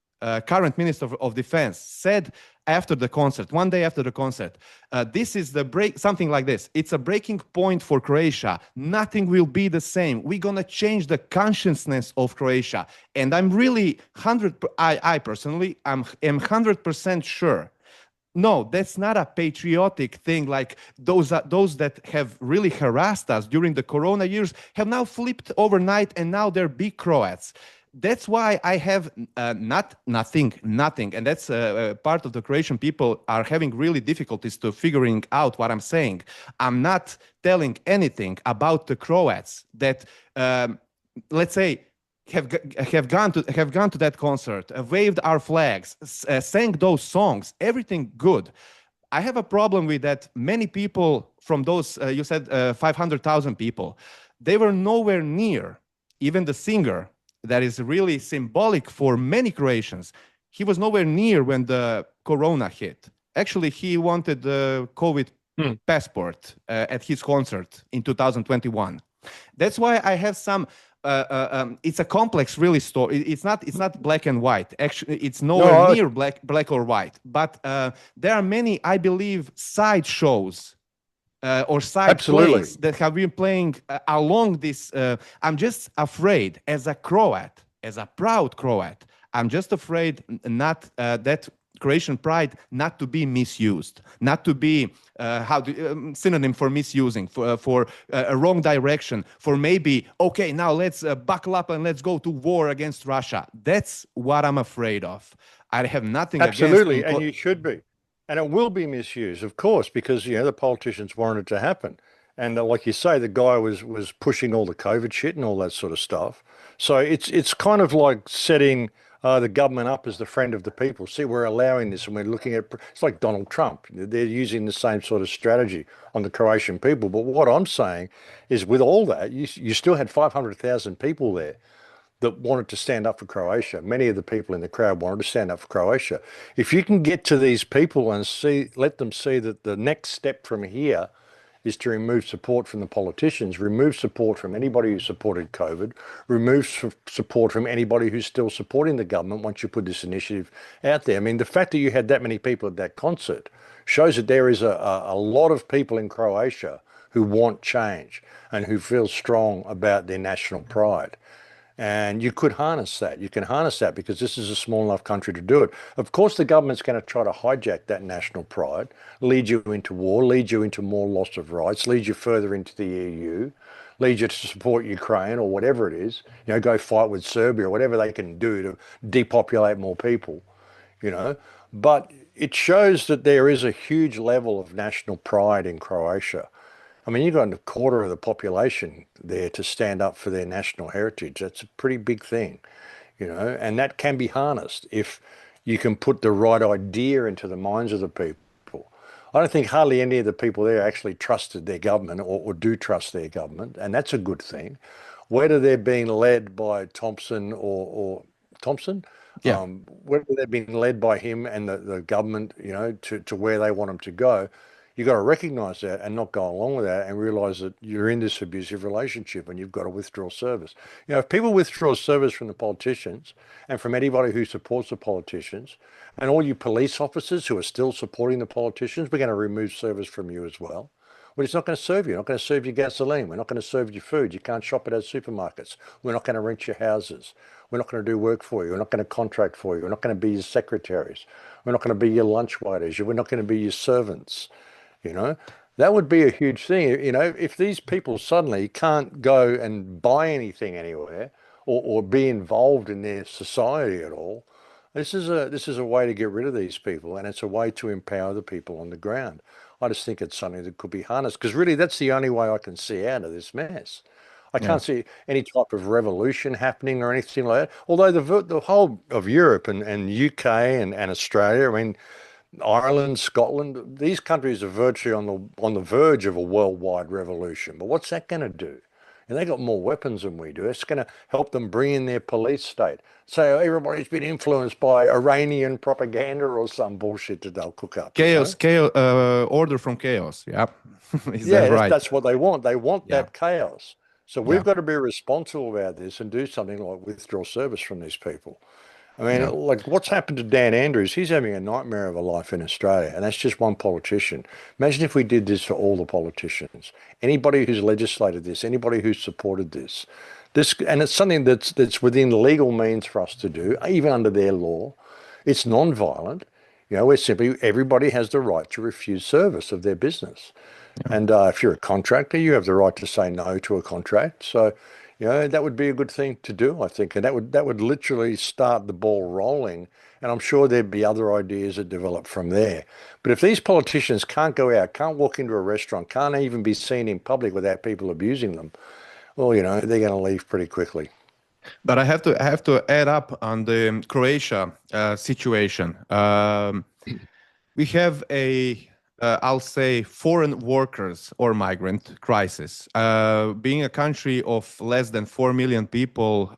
current Minister of Defense, said after the concert, one day after the concert, this is the break, something like this. It's a breaking point for Croatia. Nothing will be the same. We're gonna change the consciousness of Croatia, and I'm really I personally am 100% sure. No, that's not a patriotic thing. Like those that have really harassed us during the Corona years have now flipped overnight, and now they're big Croats. That's why I have nothing, and that's part of the Croatian people are having really difficulties to figuring out what I'm saying. I'm not telling anything about the Croats that, let's say, have gone to that concert, waved our flags, sang those songs, everything good. I have a problem with that. Many people from those, you said 500,000 people, they were nowhere near. Even the singer, that is really symbolic for many Croatians, he was nowhere near when the Corona hit. Actually, he wanted the COVID passport at his concert in 2021. That's why I have some. It's a complex, really story. It's not black and white. Actually, it's nowhere No, near black or white. But there are many, I believe, side shows or side absolutely. plays that have been playing along this. I'm just afraid, as a Croat, as a proud Croat, I'm just afraid not that Croatian pride not to be misused, not to be synonym for misusing, for a wrong direction, for maybe, okay, now let's buckle up and let's go to war against Russia. That's what I'm afraid of. I have nothing against. Absolutely, and you should be. And it will be misused, of course, because the politicians want it to happen. And like you say, the guy was pushing all the COVID shit and all that sort of stuff. So it's kind of like setting the government up as the friend of the people. See, we're allowing this, and we're looking at it's like Donald Trump. They're using the same sort of strategy on the Croatian people. But what I'm saying is, with all that, you still had 500,000 people there. that wanted to stand up for Croatia. Many of the people in the crowd wanted to stand up for Croatia. If you can get to these people and let them see that the next step from here is to remove support from the politicians, remove support from anybody who supported COVID, remove support from anybody who's still supporting the government once you put this initiative out there. I mean, the fact that you had that many people at that concert shows that there is a lot of people in Croatia who want change and who feel strong about their national pride. And you could harness that. You can harness that because this is a small enough country to do it. Of course, the government's going to try to hijack that national pride, lead you into war, lead you into more loss of rights, lead you further into the EU, lead you to support Ukraine or whatever it is, go fight with Serbia or whatever they can do to depopulate more people, But it shows that there is a huge level of national pride in Croatia. I mean, you've got a quarter of the population there to stand up for their national heritage. That's a pretty big thing, and that can be harnessed if you can put the right idea into the minds of the people. I don't think hardly any of the people there actually trusted their government or do trust their government, and that's a good thing. Whether they're being led by Thompson or Thompson, Yeah. whether they're being led by him and the government, to where they want them to go, you got to recognize that and not go along with that and realize that you're in this abusive relationship and you've got to withdraw service. If people withdraw service from the politicians and from anybody who supports the politicians and all you police officers who are still supporting the politicians, we're going to remove service from you as well. Well, it's not going to serve you. We're not going to serve you gasoline. We're not going to serve you food. You can't shop at our supermarkets. We're not going to rent your houses. We're not going to do work for you. We're not going to contract for you. We're not going to be your secretaries. We're not going to be your lunch waiters. We're not going to be your servants. That would be a huge thing. If these people suddenly can't go and buy anything anywhere or be involved in their society at all, this is a way to get rid of these people, and it's a way to empower the people on the ground. I just think it's something that could be harnessed because really that's the only way I can see out of this mess. I Yeah. can't see any type of revolution happening or anything like that. Although the whole of Europe and UK and Australia, I mean, Ireland, Scotland, these countries are virtually on the verge of a worldwide revolution. But what's that going to do? And they got more weapons than we do. It's going to help them bring in their police state. So everybody's been influenced by Iranian propaganda or some bullshit that they'll cook up. Chaos, order from chaos. Yeah. Is Yeah, that right? that's what they want. They want Yeah. that chaos. So Yeah. we've got to be responsible about this and do something like withdraw service from these people. I mean, Yeah. like what's happened to Dan Andrews? He's having a nightmare of a life in Australia, and that's just one politician. Imagine if we did this for all the politicians. Anybody who's legislated this, anybody who's supported this, and it's something that's within legal means for us to do, even under their law. It's non-violent. Where simply everybody has the right to refuse service of their business. Yeah. And if you're a contractor, you have the right to say no to a contract. So, that would be a good thing to do, I think. And that would literally start the ball rolling. And I'm sure there'd be other ideas that develop from there. But if these politicians can't go out, can't walk into a restaurant, can't even be seen in public without people abusing them, well, they're going to leave pretty quickly. But I have to add up on the Croatia situation. We have I'll say foreign workers or migrant crisis. Being a country of less than 4 million people,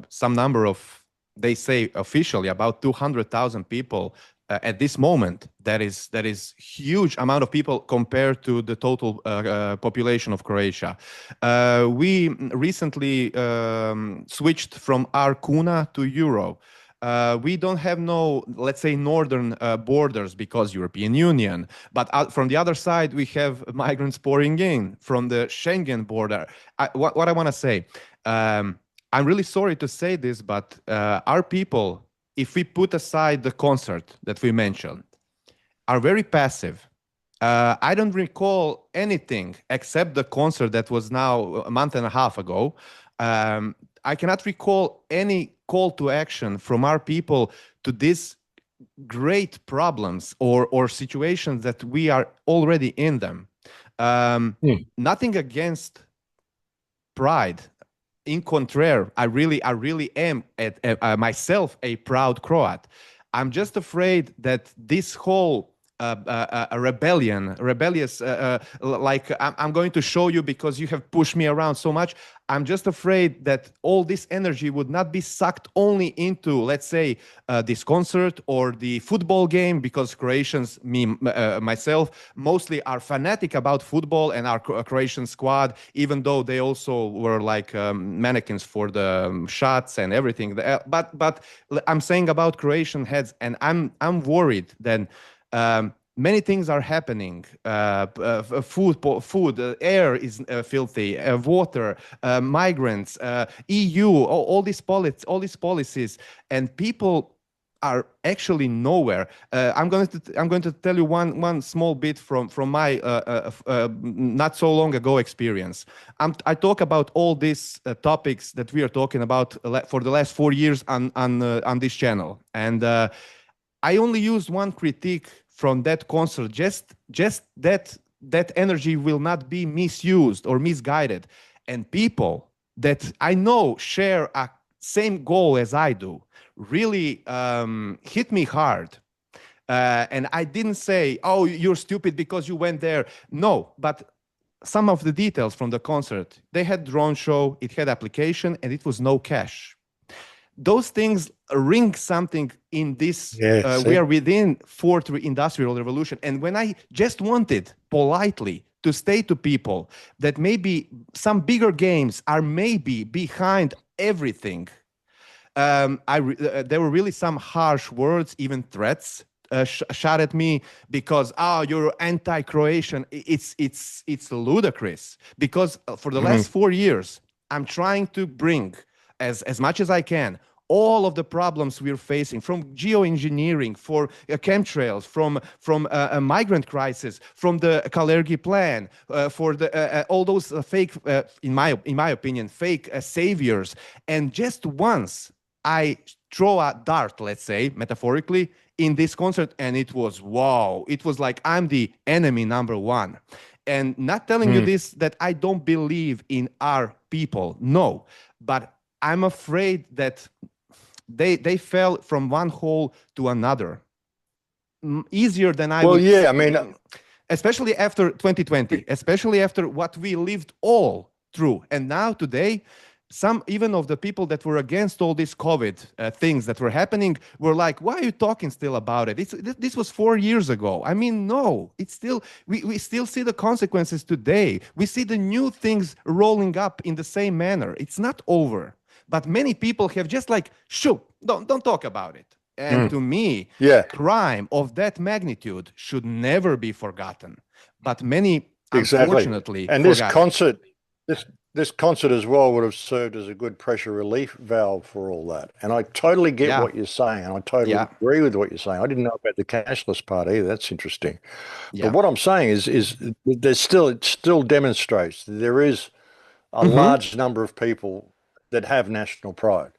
some number of, they say officially about 200,000 people at this moment. That is huge amount of people compared to the total population of Croatia. We recently switched from our kuna to euro. We don't have no, let's say, northern borders because European Union. But from the other side, we have migrants pouring in from the Schengen border. What I want to say, I'm really sorry to say this, but our people, if we put aside the concert that we mentioned, are very passive. I don't recall anything except the concert that was now a month and a half ago. I cannot recall any call to action from our people to these great problems or situations that we are already in them. Nothing against pride. In contrary, I really am myself a proud Croat. I'm just afraid that this whole a rebellious, like I'm going to show you because you have pushed me around so much. I'm just afraid that all this energy would not be sucked only into, let's say, this concert or the football game, because Croatians, myself, mostly are fanatic about football and our Croatian squad, even though they also were like mannequins for the shots and everything. But I'm saying about Croatian heads, and I'm worried then. Many things are happening. Food, air is filthy. Water, migrants, EU, all these policies, and people are actually nowhere. I'm going to tell you one small bit from my not so long ago experience. I talk about all these topics that we are talking about for the last 4 years on this channel, and I only used one critique from that concert, just that energy will not be misused or misguided, and people that I know share a same goal as I do really hit me hard. And I didn't say, "Oh, you're stupid because you went there." No, but some of the details from the concert, they had drone show, it had application, and it was no cash. Those things ring something in this. We are within fourth industrial revolution, and when I just wanted politely to state to people that maybe some bigger games are maybe behind everything, there were really some harsh words, even threats shot at me, because you're anti-Croatian. It's ludicrous, because for the last 4 years I'm trying to bring as much as I can all of the problems we're facing, from geoengineering, for chemtrails, from a migrant crisis, from the Kalergi plan, for the all those fake, in my opinion, fake saviors. And just once I throw a dart, let's say metaphorically, in this concert, and it was wow. It was like I'm the enemy number one. And not telling you this that I don't believe in our people, no, but I'm afraid that they fell from one hole to another easier than I would. Yeah, I mean, especially after 2020, especially after what we lived all through. And now today, some even of the people that were against all these COVID things that were happening were like, why are you talking still about it? This was 4 years ago. I mean, no, it's still, we still see the consequences today. We see the new things rolling up in the same manner. It's not over. But many people have just like, shoot, don't talk about it. And to me, crime of that magnitude should never be forgotten. But many, unfortunately, and this concert as well would have served as a good pressure relief valve for all that. And I totally get what you're saying, and I totally agree with what you're saying. I didn't know about the cashless part either. That's interesting. But what I'm saying is it still demonstrates that there is a large number of people that have national pride.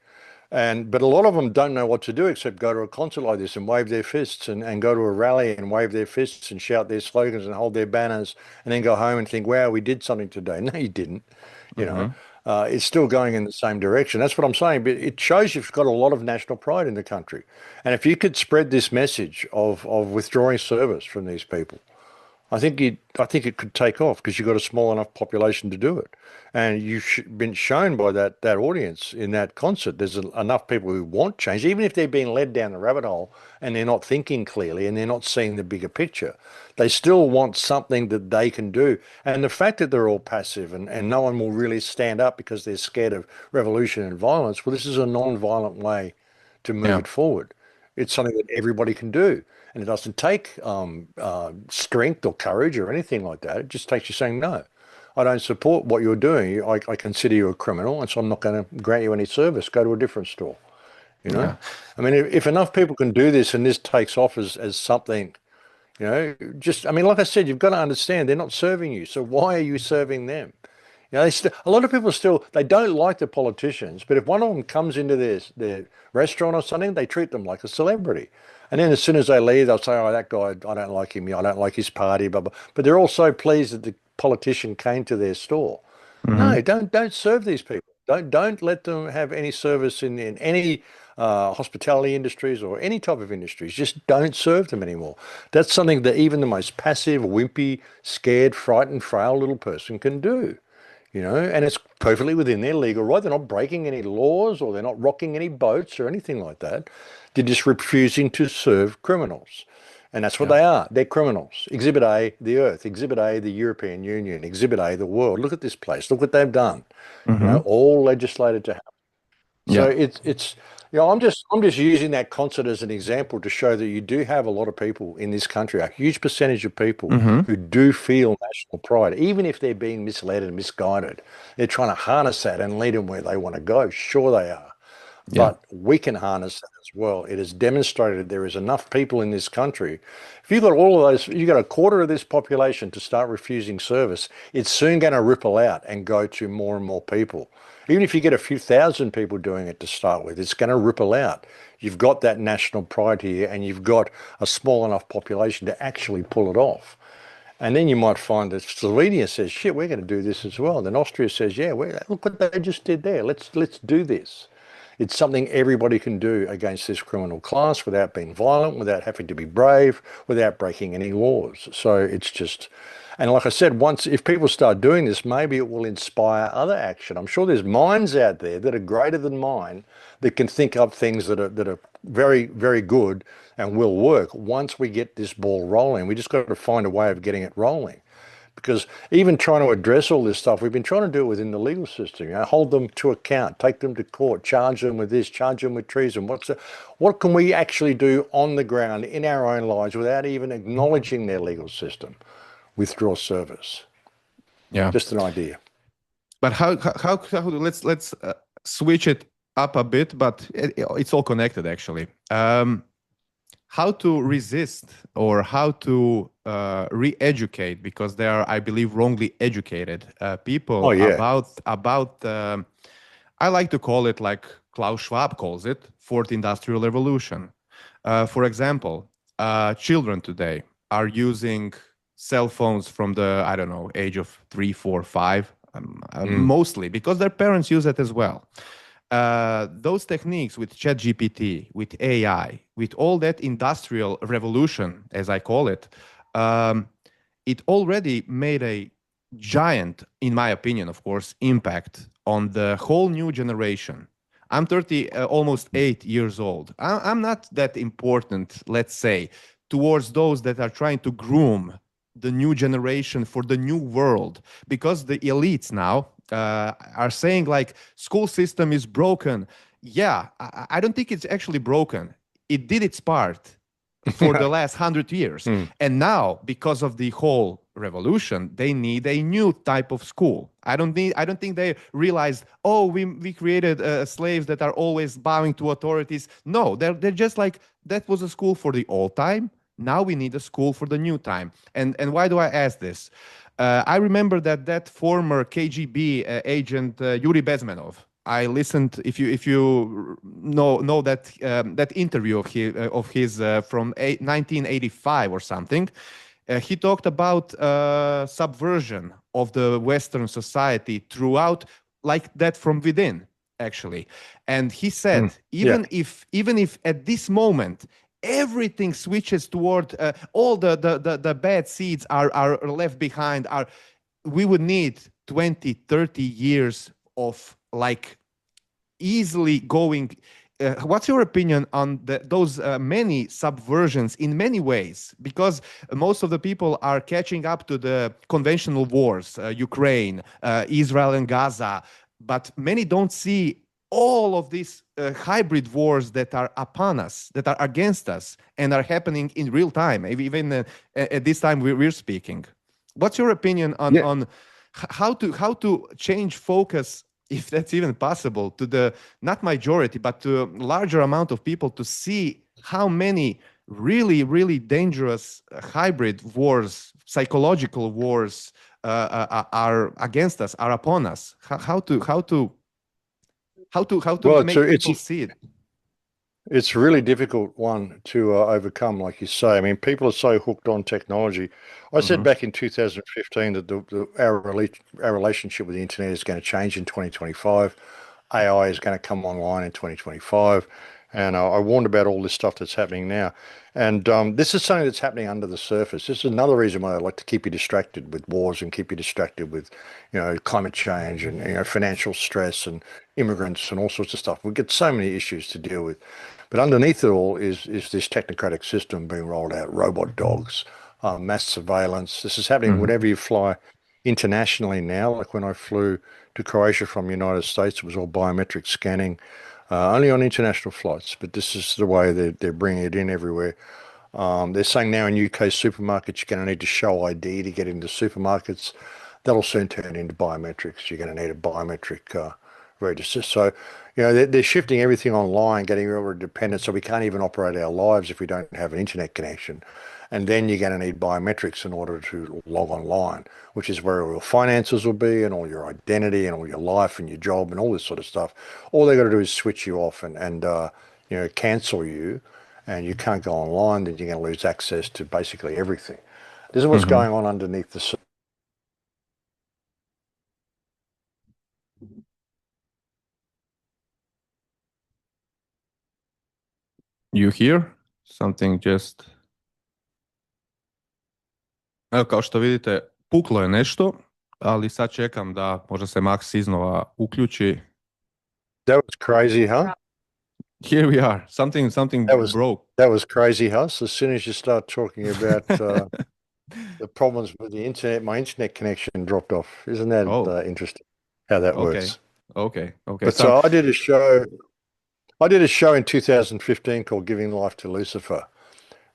But a lot of them don't know what to do except go to a concert like this and wave their fists, and go to a rally and wave their fists and shout their slogans and hold their banners, and then go home and think, wow, we did something today. No, you didn't. You know, it's still going in the same direction. That's what I'm saying. But it shows you've got a lot of national pride in the country. And if you could spread this message of withdrawing service from these people, I think it could take off, because you've got a small enough population to do it. And you've been shown by that audience in that concert, there's enough people who want change, even if they're being led down the rabbit hole and they're not thinking clearly and they're not seeing the bigger picture. They still want something that they can do. And the fact that they're all passive and no one will really stand up because they're scared of revolution and violence, well, this is a non-violent way to move it forward. It's something that everybody can do. And it doesn't take strength or courage or anything like that. It just takes you saying, no, I don't support what you're doing. I consider you a criminal, and so I'm not going to grant you any service. Go to a different store. You know, I mean, if enough people can do this and this takes off as something, you know, I mean, like I said, you've got to understand they're not serving you. So why are you serving them? You know, a lot of people they don't like the politicians, but if one of them comes into their restaurant or something, they treat them like a celebrity. And then as soon as they leave, they'll say, oh, that guy, I don't like him. I don't like his party, blah, blah. But they're all so pleased that the politician came to their store. No, don't serve these people. Don't let them have any service in any hospitality industries or any type of industries. Just don't serve them anymore. That's something that even the most passive, wimpy, scared, frightened, frail little person can do. And it's perfectly within their legal right. They're not breaking any laws or they're not rocking any boats or anything like that. They're just refusing to serve criminals. And that's what Yeah. they are. They're criminals. Exhibit A, the Earth. Exhibit A, the European Union. Exhibit A, the world. Look at this place. Look what they've done. Mm-hmm. All legislated to happen. So Yeah. I'm just using that concert as an example to show that you do have a lot of people in this country, a huge percentage of people Mm-hmm. who do feel national pride, even if they're being misled and misguided. They're trying to harness that and lead them where they want to go. Sure they are. Yeah. But we can harness that as well. It is demonstrated there is enough people in this country. If you've got all of those, you've got a quarter of this population to start refusing service, it's soon going to ripple out and go to more and more people. Even if you get a few thousand people doing it to start with, it's going to ripple out. You've got that national pride here and you've got a small enough population to actually pull it off. And then you might find that Slovenia says, shit, we're going to do this as well. And then Austria says, yeah, look what they just did there. Let's do this. It's something everybody can do against this criminal class without being violent, without having to be brave, without breaking any laws. So it's just, and like I said, if people start doing this, maybe it will inspire other action. I'm sure there's minds out there that are greater than mine that can think up things that are very, very good and will work once we get this ball rolling. We just got to find a way of getting it rolling. Because even trying to address all this stuff, we've been trying to do it within the legal system. Hold them to account, take them to court, charge them with this, charge them with treason. What can we actually do on the ground in our own lives without even acknowledging their legal system? Withdraw service. Yeah. Just an idea. But how let's switch it up a bit, but it's all connected actually. How to resist or how to re-educate, because they are, I believe, wrongly educated people about I like to call it like Klaus Schwab calls it, fourth industrial revolution. For example, children today are using cell phones from the, I don't know, age of 3, 4, 5, mostly because their parents use it as well. Those techniques with ChatGPT, with AI, with all that industrial revolution, as I call it, it already made a giant, in my opinion, of course, impact on the whole new generation. I'm 30, almost 8 years old. I'm not that important, let's say, towards those that are trying to groom the new generation for the new world, because the elites now are saying like school system is broken. Yeah, I don't think it's actually broken. It did its part for the last 100 years. And now, because of the whole revolution, they need a new type of school. I don't think they realized, oh, we created slaves that are always bowing to authorities. No, they're just like, that was a school for the old time. Now we need a school for the new time. And why do I ask this? I remember that former KGB agent Yuri Bezmenov. I listened. If you know that interview of his from 1985 or something, he talked about subversion of the Western society throughout, like that from within, actually. And he said, even if at this moment everything switches toward all the bad seeds are left behind, we would need 20, 30 years of like easily going. What's your opinion on those many subversions in many ways? Because most of the people are catching up to the conventional wars, Ukraine, Israel and Gaza, but many don't see all of these hybrid wars that are upon us, that are against us, and are happening in real time, even at this time we're speaking. What's your opinion on how to change focus, if that's even possible, to the not majority, but to a larger amount of people, to see how many really, really dangerous hybrid wars, psychological wars are against us, are upon us? How to make people see it? It's a really difficult one to overcome, like you say. I mean, people are so hooked on technology. I said back in 2015 that our relationship with the internet is going to change in 2025. AI is going to come online in 2025. And I warned about all this stuff that's happening now. And this is something that's happening under the surface. This is another reason why I like to keep you distracted with wars and keep you distracted with, climate change and, financial stress and immigrants and all sorts of stuff. We get so many issues to deal with. But underneath it all is this technocratic system being rolled out, robot dogs, mass surveillance. This is happening Mhm. whenever you fly internationally now. Like when I flew to Croatia from the United States, it was all biometric scanning, only on international flights. But this is the way they're bringing it in everywhere. They're saying now in UK supermarkets, you're going to need to show ID to get into supermarkets. That'll soon turn into biometrics. You're going to need a biometric register. So, they're shifting everything online, getting rid of dependence. So we can't even operate our lives if we don't have an internet connection. And then you're going to need biometrics in order to log online, which is where all your finances will be and all your identity and all your life and your job and all this sort of stuff. All they got to do is switch you off and cancel you, and you can't go online. Then you're going to lose access to basically everything. This is what's Mhm. going on underneath the surface. You hear something just... Evo, kao što vidite, puklo je nešto, ali sad čekam da možda se Max iznova uključi. That was crazy, huh? Here we are. Something That was broke. that was crazy, Huss. As soon as you start talking about the problems with the internet, my internet connection dropped off. Isn't that Oh, interesting how that okay. works? Okay. But Some... so I did a show. I did a show in 2015 called "Giving Life to Lucifer,"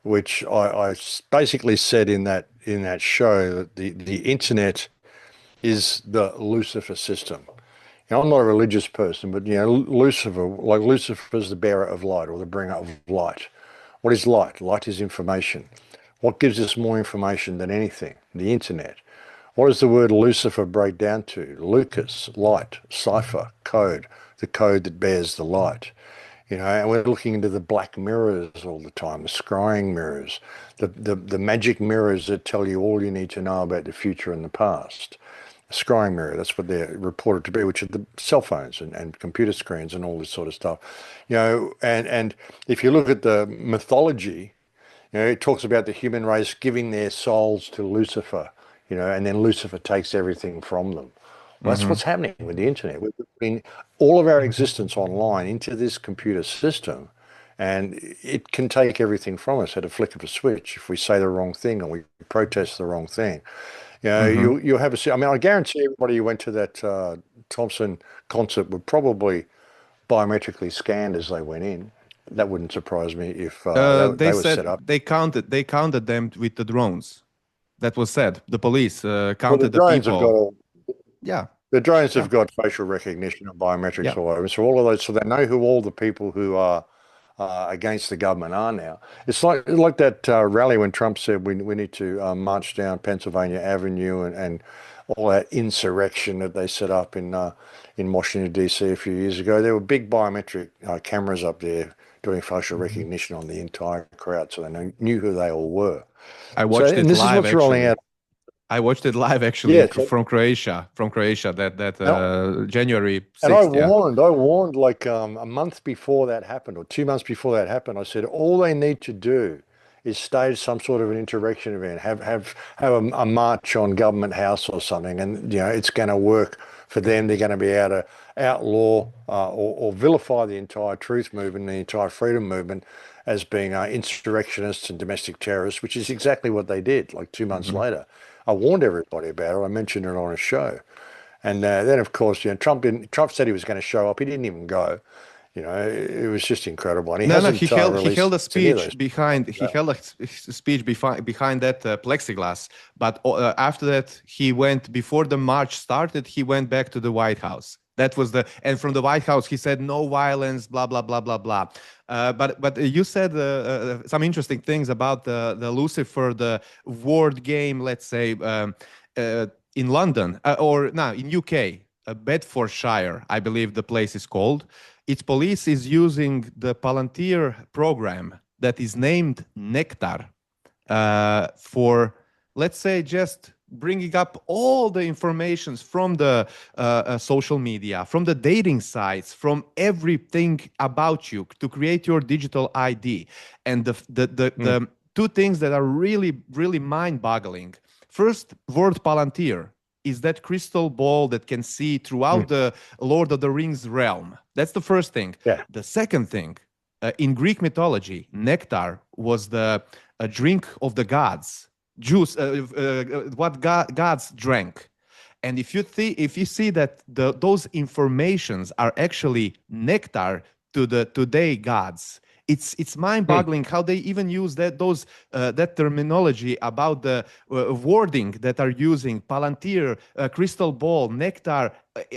which I basically said in that show that the internet is the Lucifer system. I'm not a religious person, but Lucifer, like Lucifer is the bearer of light or the bringer of light. What is light? Light is information. What gives us more information than anything? The internet. What does the word Lucifer break down to? Lucas, light, cipher, code, the code that bears the light. And we're looking into the black mirrors all the time, the scrying mirrors, the magic mirrors that tell you all you need to know about the future and the past. A scrying mirror, that's what they're reported to be, which are the cell phones and computer screens and all this sort of stuff. And if you look at the mythology, it talks about the human race giving their souls to Lucifer, and then Lucifer takes everything from them. Well, that's Mhm. what's happening with the internet. We're putting all of our existence online into this computer system, and it can take everything from us at a flick of a switch if we say the wrong thing or we protest the wrong thing. Mhm. You'll have a. I mean, I guarantee everybody who went to that Thompson concert were probably biometrically scanned as they went in. That wouldn't surprise me if They they were set said up. they counted them with the drones. That was said. The police Well, the counted the drones have got people. all. Yeah. The drones Yeah. have got facial recognition and biometrics Yeah. all over. So all of those, so they know who all the people who are against the government are now. It's like that rally when Trump said we need to march down Pennsylvania Avenue and all that insurrection that they set up in Washington D.C. a few years ago. There were big biometric cameras up there doing facial recognition on the entire crowd, so they knew who they all were. I So, watched and it this is live what's rolling actually. out. I watched it live actually Yeah. So, from Croatia. From Croatia that and January And I 6th. Yeah. warned like a month before that happened, or 2 months before that happened. I said all they need to do is stage some sort of an insurrection event, have a march on Government House or something, and it's going to work for them. They're going to be able to outlaw or vilify the entire truth movement, the entire freedom movement, as being insurrectionists and domestic terrorists, which is exactly what they did. Like 2 months Mhm. later, I warned everybody about it. I mentioned it on a show. And then, of course, Trump said he was going to show up. He didn't even go. It was just incredible. And he No, hasn't he held released a any of speech those. behind he held a speech behind that plexiglass. But after that, he went before the march started. He went back to the White House. That was and from the White House he said no violence, blah blah blah blah blah. But you said some interesting things about the Lucifer, the word game. Let's say in London or no in UK, Bedfordshire, I believe the place is called. Its police is using the Palantir program that is named Nectar for, let's say, just bringing up all the informations from the social media, from the dating sites, from everything about you to create your digital ID. And the two things that are really, really mind-boggling. First, word Palantir is that crystal ball that can see throughout the Lord of the Rings realm. That's the first thing. Yeah. The second thing, in Greek mythology, nectar was the drink of the gods, juice, what gods drank. And if you see that those informations are actually nectar to the today gods, it's mind-boggling how they even use that terminology about the wording that are using Palantir, crystal ball, nectar,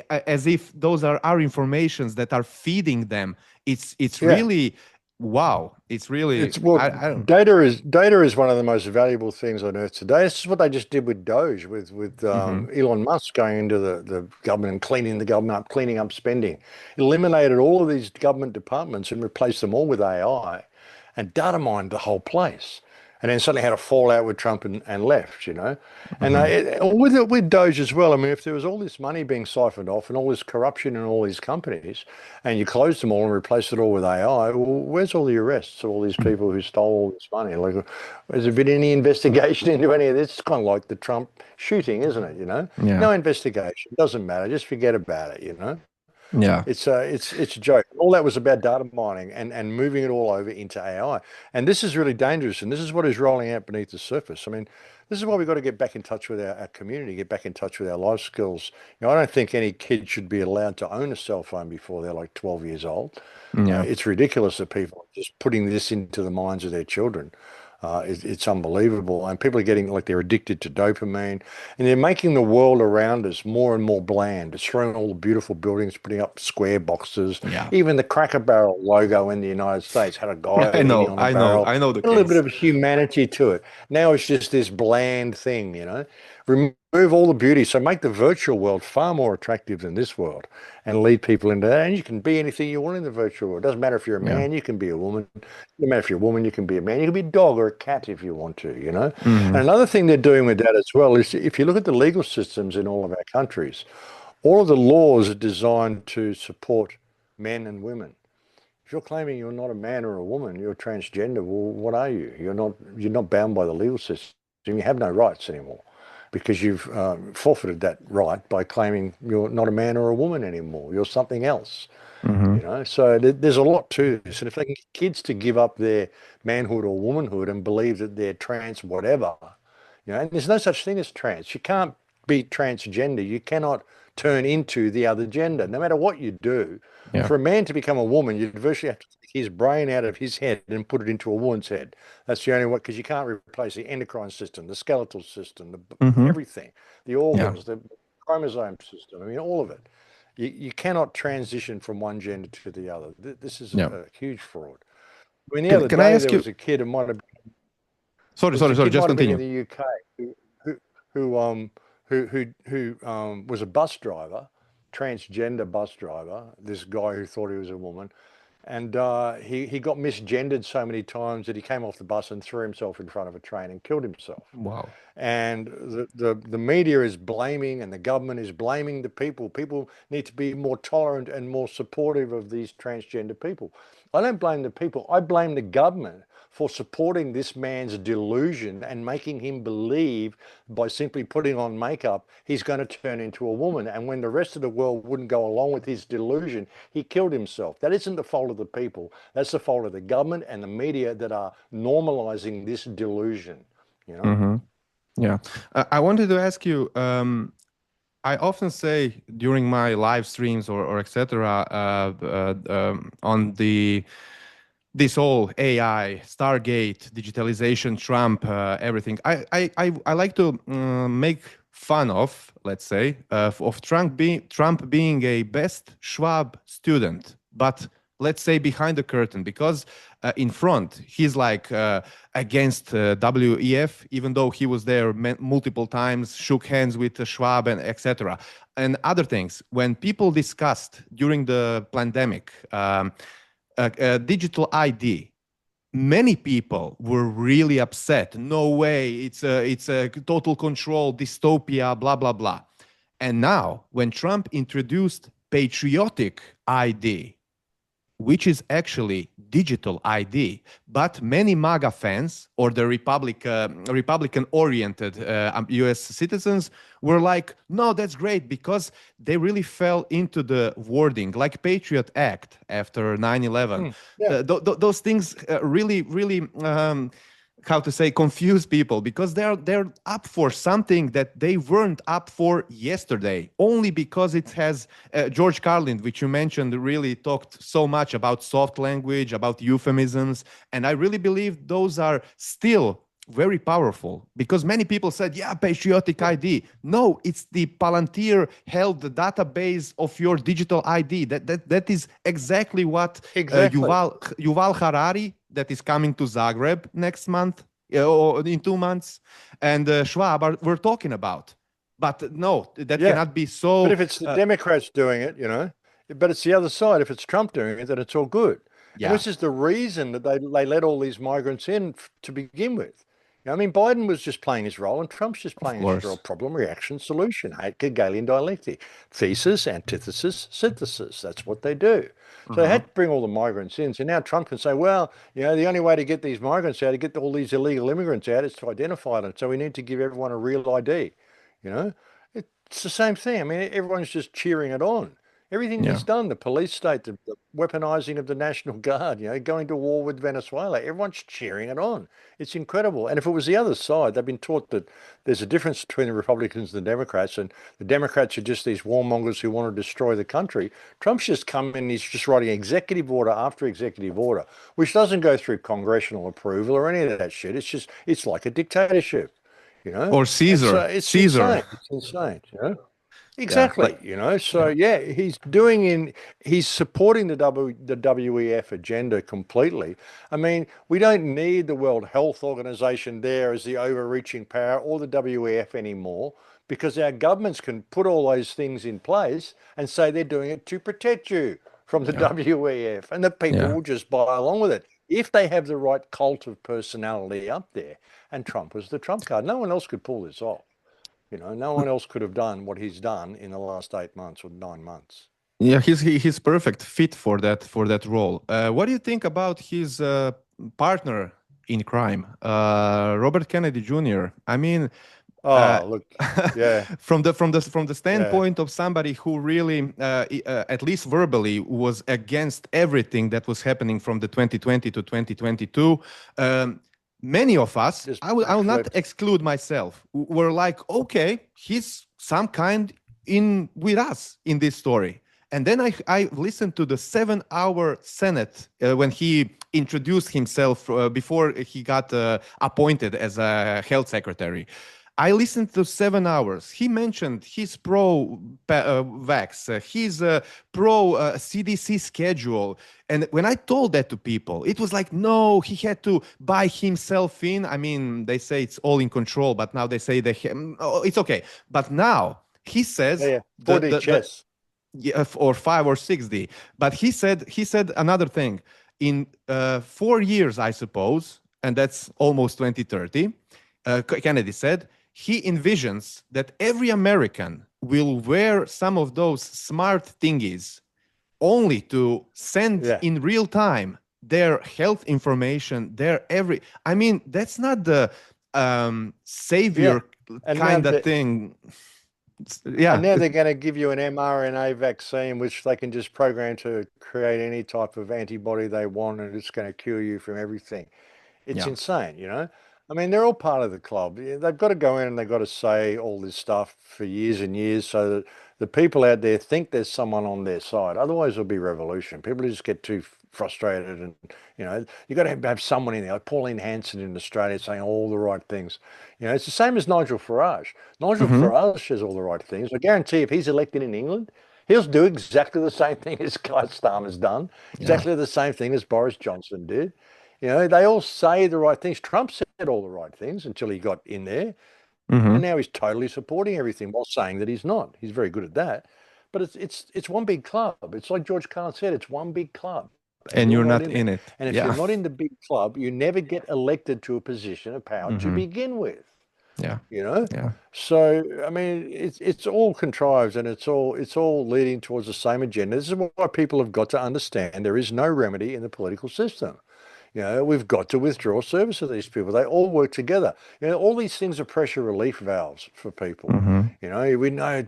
as if those are our informations that are feeding them. It's really wow. It's really I don't. Data is one of the most valuable things on earth today. This is what they just did with Doge, with Elon Musk going into the government and cleaning the government up, cleaning up spending, eliminated all of these government departments and replaced them all with AI, and data mined the whole place. And then suddenly had a fallout with Trump and left, you know. And with Doge as well, I mean, if there was all this money being siphoned off and all this corruption in all these companies, and you closed them all and replaced it all with AI, well, where's all the arrests of all these people who stole all this money? Like, has there been any investigation into any of this? It's kind of like the Trump shooting, isn't it, you know? Yeah. No investigation, doesn't matter, just forget about it, you know? Yeah. It's a joke. All that was about data mining and moving it all over into AI. And this is really dangerous. And this is what is rolling out beneath the surface. I mean, this is why we've got to get back in touch with our community, get back in touch with our life skills. You know, I don't think any kid should be allowed to own a cell phone before they're like 12 years old. Yeah. It's ridiculous that people are just putting this into the minds of their children. It's unbelievable. And people are getting like they're addicted to dopamine, and they're making the world around us more and more bland. Destroying all the beautiful buildings, putting up square boxes. Yeah. Even the Cracker Barrel logo in the United States had a guy I know the a little bit case. of humanity to it. Now it's just this bland thing, you know. Remove all the beauty. So make the virtual world far more attractive than this world and lead people into that. And you can be anything you want in the virtual world. It doesn't matter if you're a man, you can be a woman. It doesn't matter if you're a woman, you can be a man. You can be a dog or a cat if you want to, you know. And another thing they're doing with that as well is if you look at the legal systems in all of our countries, all of the laws are designed to support men and women. If you're claiming you're not a man or a woman, you're transgender, well, what are you? You're not bound by the legal system. You have no rights anymore because you've forfeited that right by claiming you're not a man or a woman anymore. You're something else. You know, so there's a lot to this. And if they can get kids to give up their manhood or womanhood and believe that they're trans whatever, you know, and there's no such thing as trans. You can't be transgender. You cannot turn into the other gender, no matter what you do. Yeah. For a man to become a woman, you'd virtually have to take his brain out of his head and put it into a woman's head. That's the only way, because you can't replace the endocrine system, the skeletal system, everything, the organs, the chromosome system. I mean, all of it. You cannot transition from one gender to the other. This is a huge fraud. I mean, the other day there was a kid who might have been, sorry, just continue. in the UK who was a bus driver, transgender bus driver, this guy who thought he was a woman, and he got misgendered so many times that he came off the bus and threw himself in front of a train and killed himself. Wow. And the media is blaming, and the government is blaming the people. People need to be more tolerant and more supportive of these transgender people. I don't blame the people. I blame the government for supporting this man's delusion and making him believe by simply putting on makeup, he's going to turn into a woman. And when the rest of the world wouldn't go along with his delusion, he killed himself. That isn't the fault of the people. That's the fault of the government and the media that are normalizing this delusion, you know? Yeah. I wanted to ask you, I often say during my live streams or etc. On this whole AI, Stargate, digitalization, Trump, everything. I like to make fun of, let's say, of Trump being a best Schwab student, but let's say behind the curtain, because in front he's like against WEF, even though he was there multiple times, shook hands with Schwab and etc. And other things. When people discussed during the pandemic digital ID, many people were really upset. No way, it's a total control, dystopia, blah, blah, blah. And now, when Trump introduced patriotic ID, which is actually digital ID. But many MAGA fans or the Republican-oriented US citizens were like, no, that's great, because they really fell into the wording, like Patriot Act after 9/11. Yeah, Those things really how to say, confuse people, because they're up for something that they weren't up for yesterday, only because it has George Carlin, which you mentioned, really talked so much about soft language, about euphemisms, and I really believe those are still very powerful, because many people said, yeah, patriotic ID. No, it's the Palantir held the database of your digital ID. That is exactly what exactly. Yuval Harari, that is coming to Zagreb next month, or in 2 months, and Schwab we're talking about. But no, that Yeah. cannot be But so. if it's the Democrats doing it, but it's the other side. If it's Trump doing it, then it's all good. And Yeah, which is the reason that they let all these migrants in to begin with. I mean, Biden was just playing his role, and Trump's just of playing his role: course. problem, reaction, solution, Hegelian dialectic, thesis, antithesis, synthesis. That's what they do. So they Uh-huh. had to bring all the migrants in. So now Trump can say, well, the only way to get these migrants out, to get all these illegal immigrants out, is to identify them. So we need to give everyone a real ID. You know, it's the same thing. I mean, everyone's just cheering it on. Everything Yeah. he's done, the police state, the weaponizing of the National Guard, going to war with Venezuela, everyone's cheering it on. It's incredible. And if it was the other side, they've been taught that there's a difference between the Republicans and the Democrats, and the Democrats are just these warmongers who want to destroy the country. Trump's just come in, he's just writing executive order after executive order, which doesn't go through congressional approval or any of that shit. It's like a dictatorship, Or and so Caesar. it's Caesar. insane. It's insane. Yeah. Exactly, Like, So yeah. yeah, he's supporting the WEF agenda completely. I mean, we don't need the World Health Organization there as the overreaching power, or the WEF anymore, because our governments can put all those things in place and say they're doing it to protect you from the Yeah. WEF, and the people Yeah. will just buy along with it if they have the right cult of personality up there. And Trump was the trump card. No one else could pull this off. No one else could have done what he's done in the last 8 months or 9 months. Yeah, he's perfect fit for that role. What do you think about his partner in crime, Robert Kennedy Jr.? I mean, uh, Oh, look, yeah, from the yeah. standpoint of somebody who really, at least verbally, was against everything that was happening from the 2020 to 2022. Many of us, Just I will not backflipped. exclude myself, were like, okay, he's some kind in with us in this story. And then I listened to the 7-hour Senate when he introduced himself before he got appointed as a health secretary. I listened to 7 hours. He mentioned he's pro-vax, he's pro-CDC schedule. And when I told that to people, it was like, no, he had to buy himself in. I mean, they say it's all in control, but now they say oh, it's okay. But now he Yeah, says yeah. the 4D the the chess. yeah, or 5 or 6D. But he said another thing. In 4 years, I suppose, and that's almost 2030. Kennedy said he envisions that every American will wear some of those smart thingies only to send Yeah, in real time their health information, I mean, that's not the yeah. savior And now kind of that thing. and Yeah, now they're going to give you an mRNA vaccine, which they can just program to create any type of antibody they want, and it's going to cure you from everything. It's yeah, insane. I mean, they're all part of the club. Yeah, they've got to go in and they've got to say all this stuff for years and years so that the people out there think there's someone on their side. Otherwise, there'll be revolution. People just get too frustrated, and you've got to have someone in there, like Pauline Hanson in Australia, saying all the right things. It's the same as Nigel Farage. Nigel hmm, Farage says all the right things. I guarantee if he's elected in England, he'll do exactly the same thing as Keir Starmer's done, yeah, exactly the same thing as Boris Johnson did. They all say the right things. Trump said all the right things until he got in there, and hmm, now he's totally supporting everything while saying that he's not. He's very good at that. But it's one big club. It's like George Carlin said, it's one big club. and you're not in it. And if you're not in the big club, you never get elected to a position of power to begin with. Yeah. Yeah. So I mean, it's all contrived, and it's all leading towards the same agenda. This is why people have got to understand there is no remedy in the political system. We've got to withdraw service of these people. They all work together. All these things are pressure relief valves for people. We know,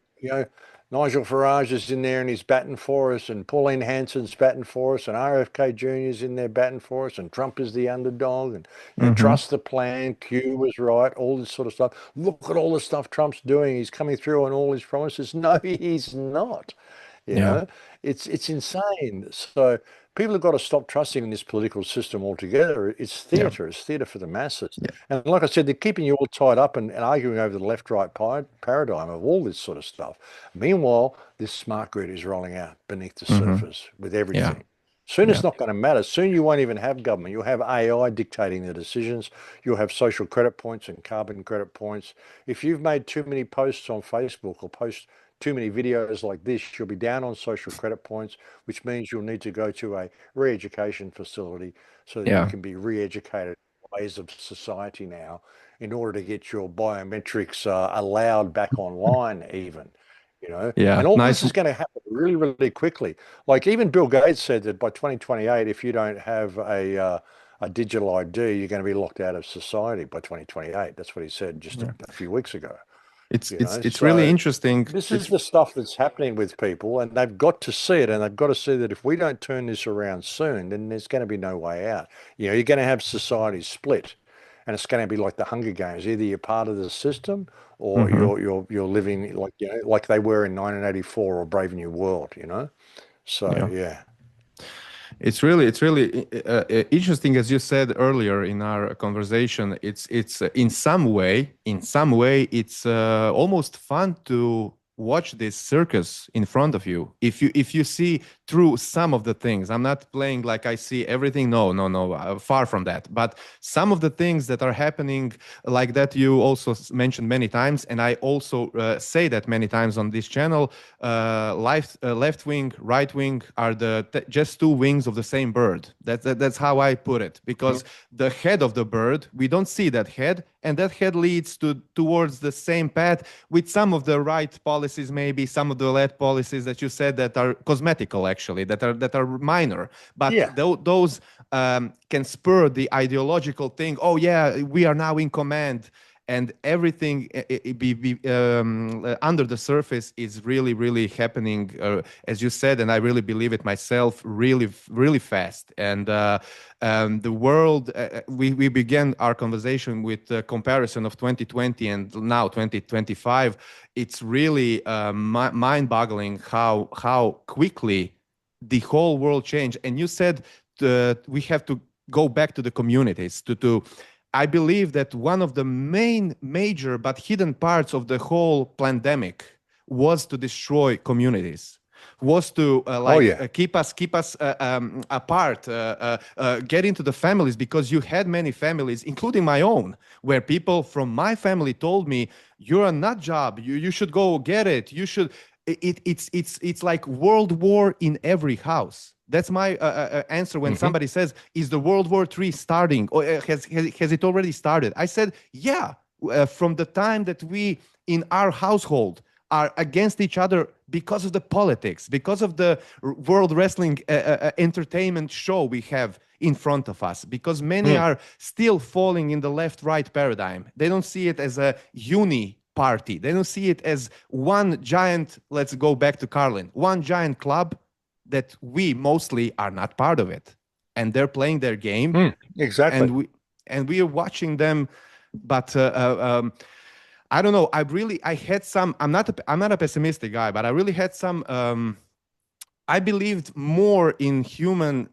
Nigel Farage is in there and he's batting for us, and Pauline Hanson's batting for us, and RFK Jr. is in there batting for us, and Trump is the underdog, and trust the plan, Q was right, all this sort of stuff. Look at all the stuff Trump's doing. He's coming through on all his promises. No, he's not. It's insane. So people have got to stop trusting in this political system altogether. It's theatre. It's theatre for the masses. And like I said, they're keeping you all tied up and arguing over the left-right paradigm of all this sort of stuff. Meanwhile, this smart grid is rolling out beneath the surface with everything. Soon it's not going to matter. Soon you won't even have government. You'll have AI dictating the decisions. You'll have social credit points and carbon credit points. If you've made too many posts on Facebook or post too many videos like this, you'll be down on social credit points, which means you'll need to go to a re-education facility so that you can be re-educated in ways of society now in order to get your biometrics allowed back online even. And all this is going to happen really, really quickly. Like even Bill Gates said that by 2028, if you don't have a digital ID, you're going to be locked out of society by 2028. That's what he said just a few weeks ago. It's really interesting. This is the stuff that's happening with people, and they've got to see it, and they've got to see that if we don't turn this around soon, then there's going to be no way out. You're going to have society split, and it's going to be like the Hunger Games. Either you're part of the system, or you're living like they were in 1984 or Brave New World. So It's really interesting, as you said earlier in our conversation. It's in some way it's almost fun to watch this circus in front of you. If you see through some of the things, I'm not playing like I see everything. No, far from that. But some of the things that are happening like that, you also mentioned many times, and I also say that many times on this channel. Left wing, right wing are just two wings of the same bird. That's how I put it, because the head of the bird, we don't see that head, and that head leads towards the same path with some of the right policies, maybe some of the left policies that you said that are cosmetical, actually, that are minor, but those can spur the ideological thing. Oh yeah, we are now in command, and everything under the surface is really, really happening, as you said, and I really believe it myself, really, really fast. And the world, we began our conversation with the comparison of 2020 and now 2025. It's really mind-boggling how quickly the whole world changed. And you said we have to go back to the communities I believe that one of the major but hidden parts of the whole pandemic was to destroy communities, was to keep us apart, get into the families, because you had many families, including my own, where people from my family told me, "You're a nut job. You should go get it. You should." It's like World War in every house. That's my answer when somebody says, "Is the World War III starting, or has it already started?" I said, "Yeah, from the time that we in our household are against each other because of the politics, because of the World Wrestling entertainment show we have in front of us, because many are still falling in the left-right paradigm. They don't see it as a party. They don't see it as one giant, let's go back to Carlin, one giant club that we mostly are not part of it. And they're playing their game. Exactly. And we are watching them. But I don't know. I had some, I'm not a pessimistic guy, but I really had some, I believed more in human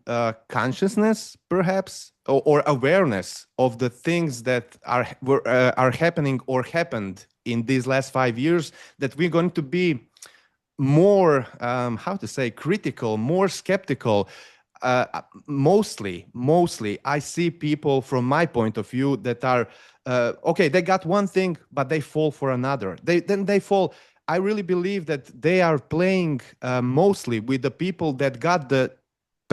consciousness, perhaps, or awareness of the things that are happening or happened in these last 5 years, that we're going to be more, critical, more skeptical. Mostly, I see people from my point of view that are, they got one thing, but they fall for another. They fall. I really believe that they are playing mostly with the people that got the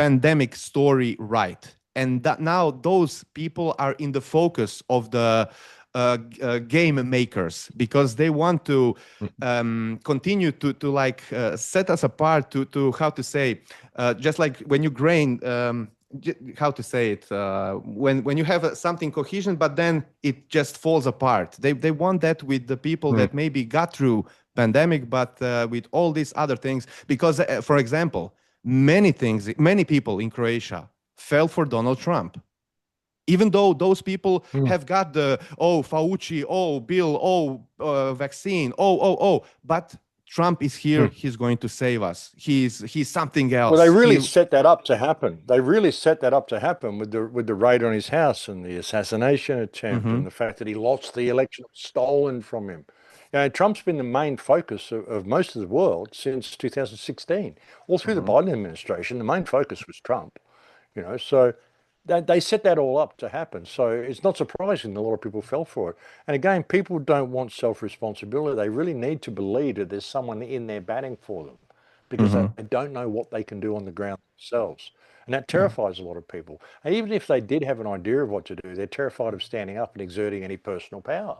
pandemic story right, and that now those people are in the focus of the game makers, because they want to continue to like set us apart, to how to say, just like when you grain, how to say it, when you have something cohesion but then it just falls apart. They want that with the people that maybe got through pandemic, but with all these other things, because for example, many people in Croatia fell for Donald Trump, even though those people have got the, oh, Fauci, oh, Bill, oh, vaccine, but Trump is here. He's going to save us. He's something Well, they else. really set that up to happen. They really set that up to happen with the raid on his house and the assassination attempt and the fact that he lost the election stolen from him. You know, Trump's been the main focus of most of the world since 2016. All through the Biden administration, the main focus was Trump. You know, so they set that all up to happen. So it's not surprising that a lot of people fell for it. And again, people don't want self-responsibility. They really need to believe that there's someone in there batting for them, because they don't know what they can do on the ground themselves. And that terrifies a lot of people. And even if they did have an idea of what to do, they're terrified of standing up and exerting any personal power,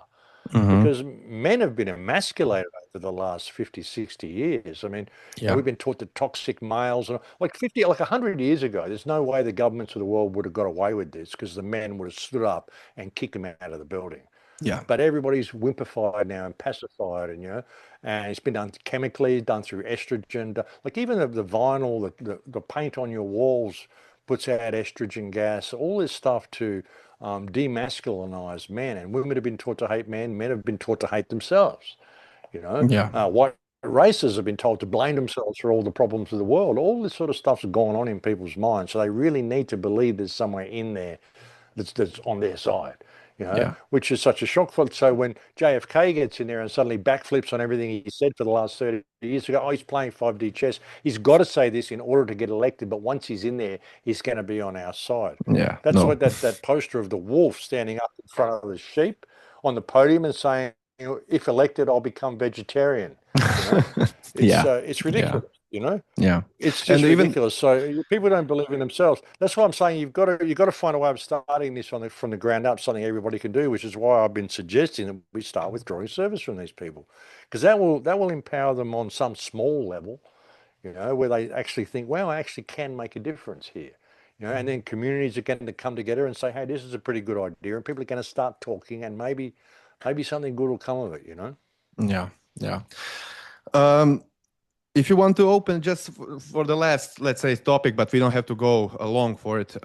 because men have been emasculated over the last 50, 60 years. I mean, you know, we've been taught that toxic males, and like 100 years ago, there's no way the governments of the world would have got away with this, because the men would have stood up and kicked them out of the building. Yeah. But everybody's whimpified now and pacified, and, you know, and it's been done chemically, done through estrogen. Like even the vinyl, the paint on your walls puts out estrogen gas, all this stuff to demasculinize men. And women have been taught to hate men have been taught to hate themselves. You know, white races have been told to blame themselves for all the problems of the world. All this sort of stuff's going on in people's minds. So they really need to believe there's somewhere in there that's on their side, you know, which is such a shock for. So when JFK gets in there and suddenly backflips on everything he said for the last 30 years ago, oh, he's playing 5D chess. He's got to say this in order to get elected. But once he's in there, he's going to be on our side. That's what that poster of the wolf standing up in front of the sheep on the podium and saying, you know, if elected, I'll become vegetarian. You know? It's ridiculous. You know, it's just ridiculous. So people don't believe in themselves. That's why I'm saying you've got to find a way of starting this from the ground up, something everybody can do. Which is why I've been suggesting that we start withdrawing service from these people, because that will empower them on some small level, you know, where they actually think, well, I actually can make a difference here, you know, and then communities are going to come together and say, hey, this is a pretty good idea, and people are going to start talking, and maybe something good will come of it, you know. If you want to open just for the last, let's say, topic, but we don't have to go long for it.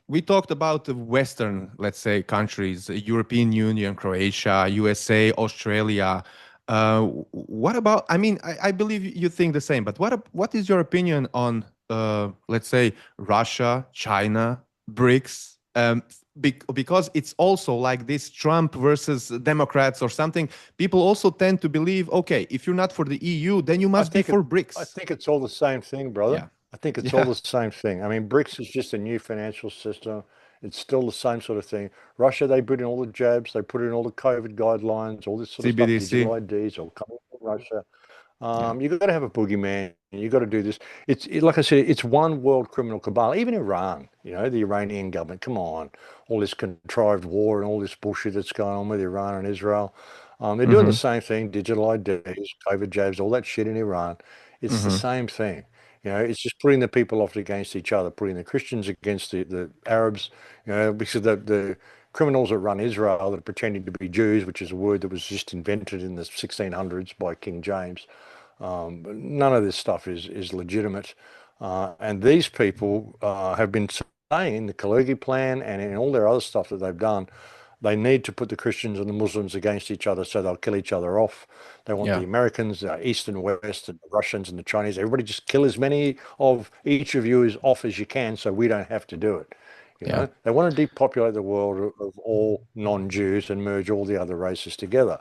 We talked about the Western, let's say, countries, European Union, Croatia, USA, Australia. What about, I mean, I believe you think the same, but what is your opinion on, let's say, Russia, China, BRICS? Because it's also like this Trump versus Democrats or something. People also tend to believe, okay, if you're not for the EU, then you must be for BRICS. I think it's all the same thing, brother. I think it's all the same thing. I mean, BRICS is just a new financial system. It's still the same sort of thing. Russia, they put in all the jabs, they put in all the COVID guidelines, all this sort of stuff, digital IDs, all coming from Russia. You've got to have a boogeyman. You've got to do this. Like I said, it's one world criminal cabal. Even Iran, you know, the Iranian government, come on, all this contrived war and all this bullshit that's going on with Iran and Israel. They're doing the same thing, digital IDs, COVID jabs, all that shit in Iran. It's the same thing. You know, it's just putting the people off against each other, putting the Christians against the Arabs, you know, because the criminals that run Israel that are pretending to be Jews, which is a word that was just invented in the 1600s by King James. None of this stuff is legitimate. And these people have been saying in the Kalergi plan and in all their other stuff that they've done, they need to put the Christians and the Muslims against each other so they'll kill each other off. They want the Americans, East and West, and the Russians and the Chinese, everybody just kill as many of each of you off as you can so we don't have to do it. You know, they want to depopulate the world of all non-Jews and merge all the other races together.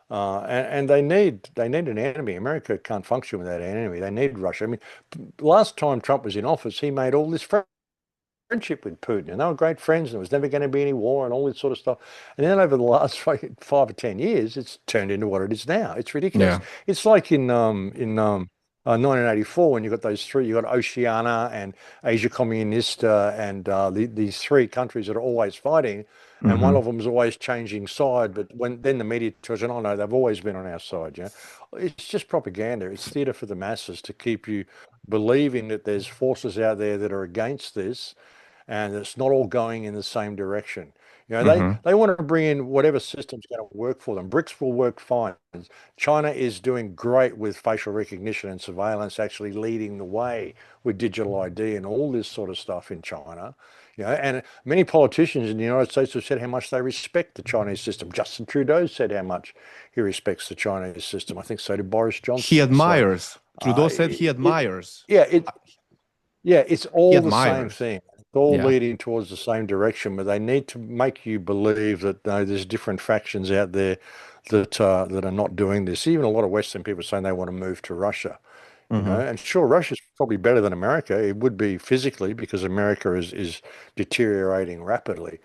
And they need an enemy. America can't function without an enemy. They need Russia. I mean, last time Trump was in office, he made all this friendship with Putin, and they were great friends, and there was never going to be any war and all this sort of stuff. And then over the last 5 or 10 years, it's turned into what it is now. It's ridiculous. It's like in 1984, when you got those three, you got Oceania and Asia Communista and these three countries that are always fighting, and one Mm-hmm. of them is always changing side. But when then the media tells you, "Oh no, they've always been on our side." It's just propaganda. It's theatre for the masses to keep you believing that there's forces out there that are against this, and it's not all going in the same direction. Mm-hmm. They want to bring in whatever system's going to work for them. BRICS will work fine. China is doing great with facial recognition and surveillance, actually leading the way with digital ID and all this sort of stuff in China. And many politicians in the United States have said how much they respect the Chinese system. Justin Trudeau said how much he respects the Chinese system. I think so did Boris He Johnson. So, admires. Trudeau uh, said he it, admires. yeah, it's He all the same admires. thing. It's all Yeah. leading towards the same direction, but they need to make you believe that no, there's different factions out there that are not doing this. Even a lot of Western people saying they want to move to Russia, Mm-hmm. and sure, Russia's probably better than America. It would be physically because America is deteriorating rapidly,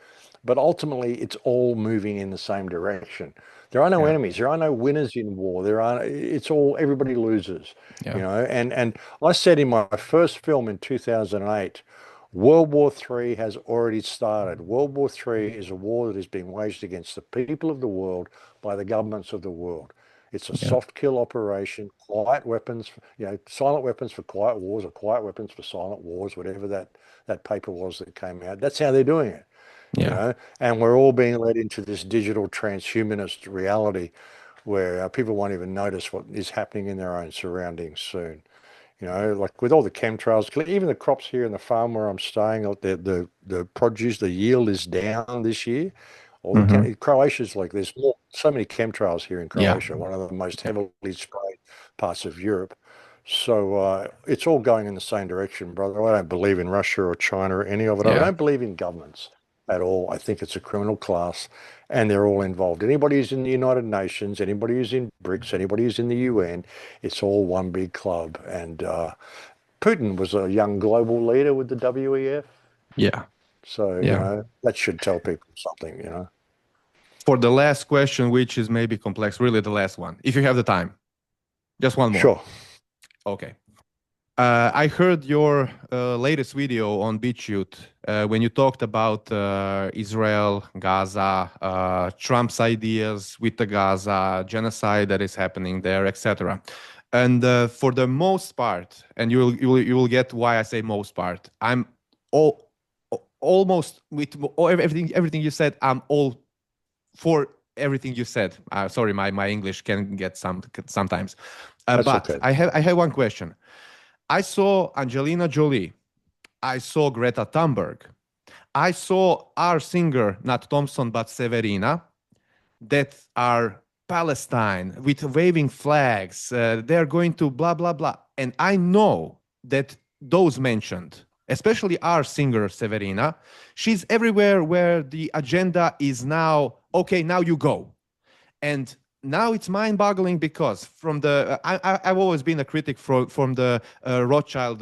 but ultimately it's all moving in the same direction. There are no Yeah. enemies. There are no winners in war. It's all everybody loses, Yeah. and I said in my first film in 2008, World War III has already started. World War III is a war that is being waged against the people of the world by the governments of the world. It's a Yeah. soft kill operation, quiet weapons, silent weapons for quiet wars or quiet weapons for silent wars, whatever that paper was that came out. That's how they're doing it, you Yeah. know. And we're all being led into this digital transhumanist reality where people won't even notice what is happening in their own surroundings soon. Like with all the chemtrails, even the crops here in the farm where I'm staying, the produce, the yield is down this year. Mm-hmm. Croatia's like there's so many chemtrails here in Yeah. Croatia, one of the most Yeah. heavily sprayed parts of Europe. So it's all going in the same direction, brother. I don't believe in Russia or China or any of it. I Yeah. don't believe in governments at all. I think it's a criminal class and they're all involved. Anybody who's in the United Nations, anybody who's in BRICS, anybody who's in the UN, it's all one big club. And Putin was a young global leader with the WEF. Yeah. So, Yeah. that should tell people something. For the last question, which is maybe complex, really the last one, if you have the time, just one more. Sure. Okay. I heard your latest video on BitChute when you talked about Israel, Gaza, Trump's ideas with the Gaza, genocide that is happening there, etc. And for the most part, and you will get why I say most part, I'm all almost with everything you said. I'm all for everything you said. Sorry, my English can get sometimes, That's but okay. I have one question. I saw Angelina Jolie. I saw Greta Thunberg. I saw our singer, not Thompson, but Severina, that are Palestine with waving flags. They're going to blah, blah, blah. And I know that those mentioned, especially our singer, Severina, she's everywhere where the agenda is now, okay, now you go. And now it's mind-boggling because from the I've always been a critic from the Rothschild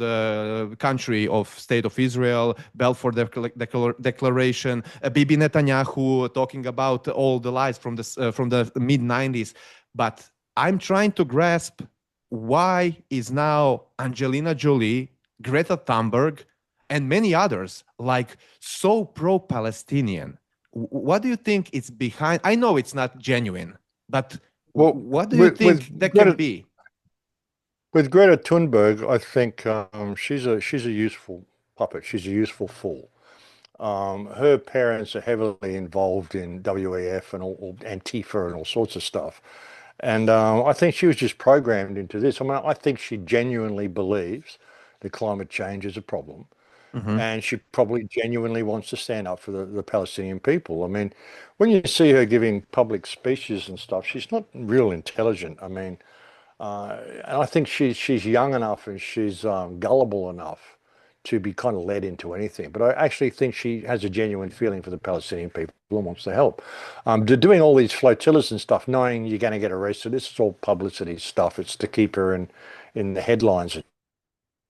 country of State of Israel, Balfour Declaration, Bibi Netanyahu talking about all the lies from the mid 90s. But I'm trying to grasp why is now Angelina Jolie, Greta Thunberg, and many others like so pro-Palestinian. What do you think is behind? I know it's not genuine, but Well, what do you with think with that can Greta be? with Greta Thunberg, I think she's a useful puppet. She's a useful fool. Her parents are heavily involved in WEF and all Antifa and all sorts of stuff. And I think she was just programmed into this. I mean, I think she genuinely believes that climate change is a problem. Mm-hmm. And she probably genuinely wants to stand up for the Palestinian people. I mean, when you see her giving public speeches and stuff, she's not real intelligent. I mean, and I think she's young enough and she's gullible enough to be kind of led into anything. But I actually think she has a genuine feeling for the Palestinian people and wants to help. Doing all these flotillas and stuff, knowing you're going to get arrested, this is all publicity stuff. It's to keep her in the headlines and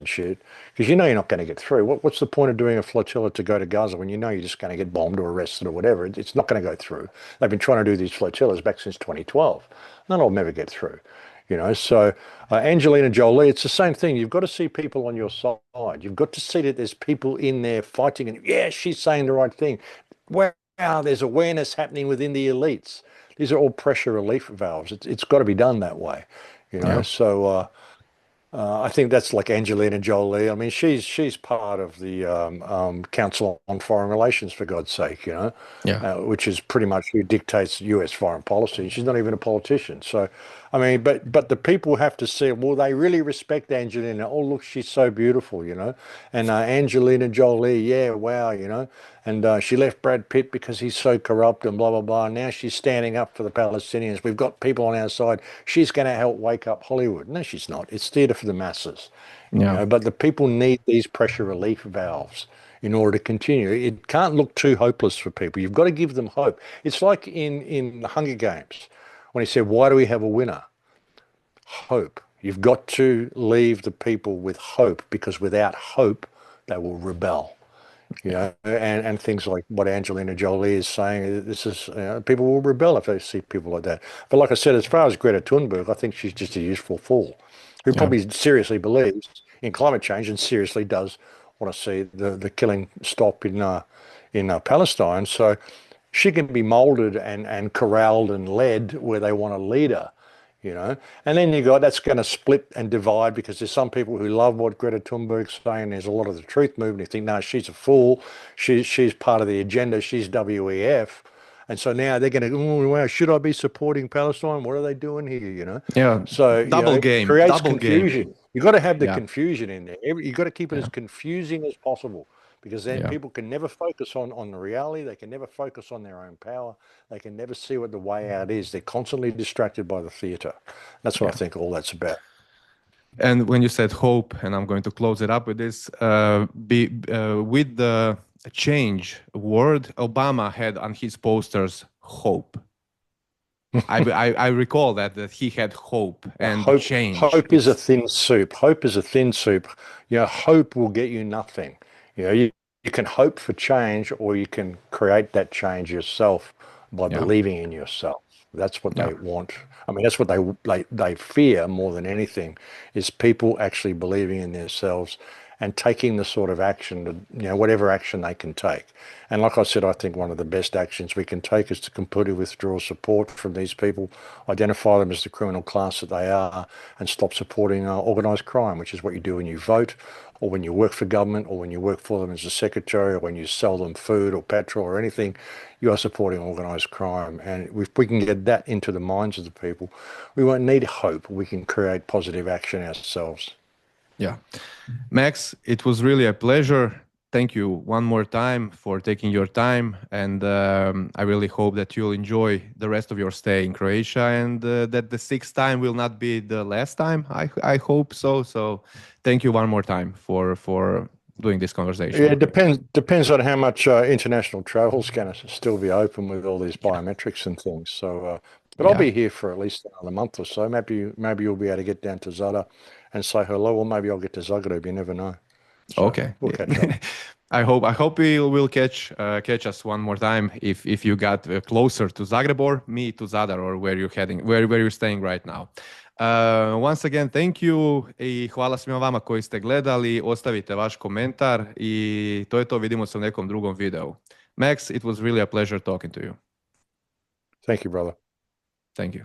shit, because you're not going to get through. What's the point of doing a flotilla to go to Gaza when you know you're just going to get bombed or arrested or whatever? It's not going to go through. They've been trying to do these flotillas back since 2012. None of them ever get through. So Angelina Jolie, it's the same thing. You've got to see people on your side. You've got to see that there's people in there fighting, and yeah, she's saying the right thing. Wow, there's awareness happening within the elites. These are all pressure relief valves. It's got to be done that way, Yeah. So I think that's like Angelina Jolie. I mean, she's part of the Council on Foreign Relations, for God's sake, Yeah. which is pretty much who dictates U.S. foreign policy. She's not even a politician. So, I mean, but the people have to see, well, they really respect Angelina. Oh, look, she's so beautiful, And Angelina Jolie, yeah, wow, And she left Brad Pitt because he's so corrupt and blah, blah, blah. And now she's standing up for the Palestinians. We've got people on our side. She's going to help wake up Hollywood. No, she's not. It's theatre for the masses. Yeah. But the people need these pressure relief valves in order to continue. It can't look too hopeless for people. You've got to give them hope. It's like in the Hunger Games when he said, why do we have a winner? Hope. You've got to leave the people with hope, because without hope, they will rebel. And things like what Angelina Jolie is saying, this is, people will rebel if they see people like that. But like I said, as far as Greta Thunberg, I think she's just a useful fool who Yeah. probably seriously believes in climate change and seriously does want to see the killing stop in Palestine. So she can be molded and corralled and led where they want to lead her. And then that's going to split and divide, because there's some people who love what Greta Thunberg's saying. There's a lot of the truth movement who think, no, she's a fool. She's part of the agenda. She's WEF. And so now they're going to, oh, wow, should I be supporting Palestine? What are they doing here? Yeah. So, Double it game. creates Double game. confusion. You've got to have the Yeah. confusion in there. You've got to keep it Yeah. as confusing as possible, because then Yeah. people can never focus on the reality. They can never focus on their own power. They can never see what the way out is. They're constantly distracted by the theater. That's what I Yeah. think all that's about. And when you said hope, and I'm going to close it up with this, with the change word, Obama had on his posters hope. I recall that he had hope and change. Hope is a thin soup. Hope is a thin soup. Hope will get you nothing. You can hope for change, or you can create that change yourself by believing in yourself. That's what they want. I mean, that's what they fear more than anything, is people actually believing in themselves and taking the sort of action, whatever action they can take. And like I said, I think one of the best actions we can take is to completely withdraw support from these people, identify them as the criminal class that they are, and stop supporting organised crime, which is what you do when you vote, or when you work for government, or when you work for them as a secretary, or when you sell them food or petrol or anything. You are supporting organised crime. And if we can get that into the minds of the people, we won't need hope. We can create positive action ourselves. Yeah. Max, it was really a pleasure. Thank you one more time for taking your time. And I really hope that you'll enjoy the rest of your stay in Croatia, and that the sixth time will not be the last time. I hope so. So thank you one more time for doing this conversation. Yeah, it depends on how much international travel is going to still be open with all these biometrics and things. So, but I'll be here for at least another month or so. Maybe you'll be able to get down to Zadar and say hello, or maybe I'll get to Zagreb. You never know. So okay, we'll catch up. I hope we will catch us one more time if you got closer to Zagreb, or me to Zadar, or where you're heading, where you're staying right now. Once again, thank you i hvala svima vama koji ste gledali. Ostavite vaš komentar i to je to. Vidimo se u nekom drugom videu. Max, it was really a pleasure talking to you. Thank you, brother. Thank you.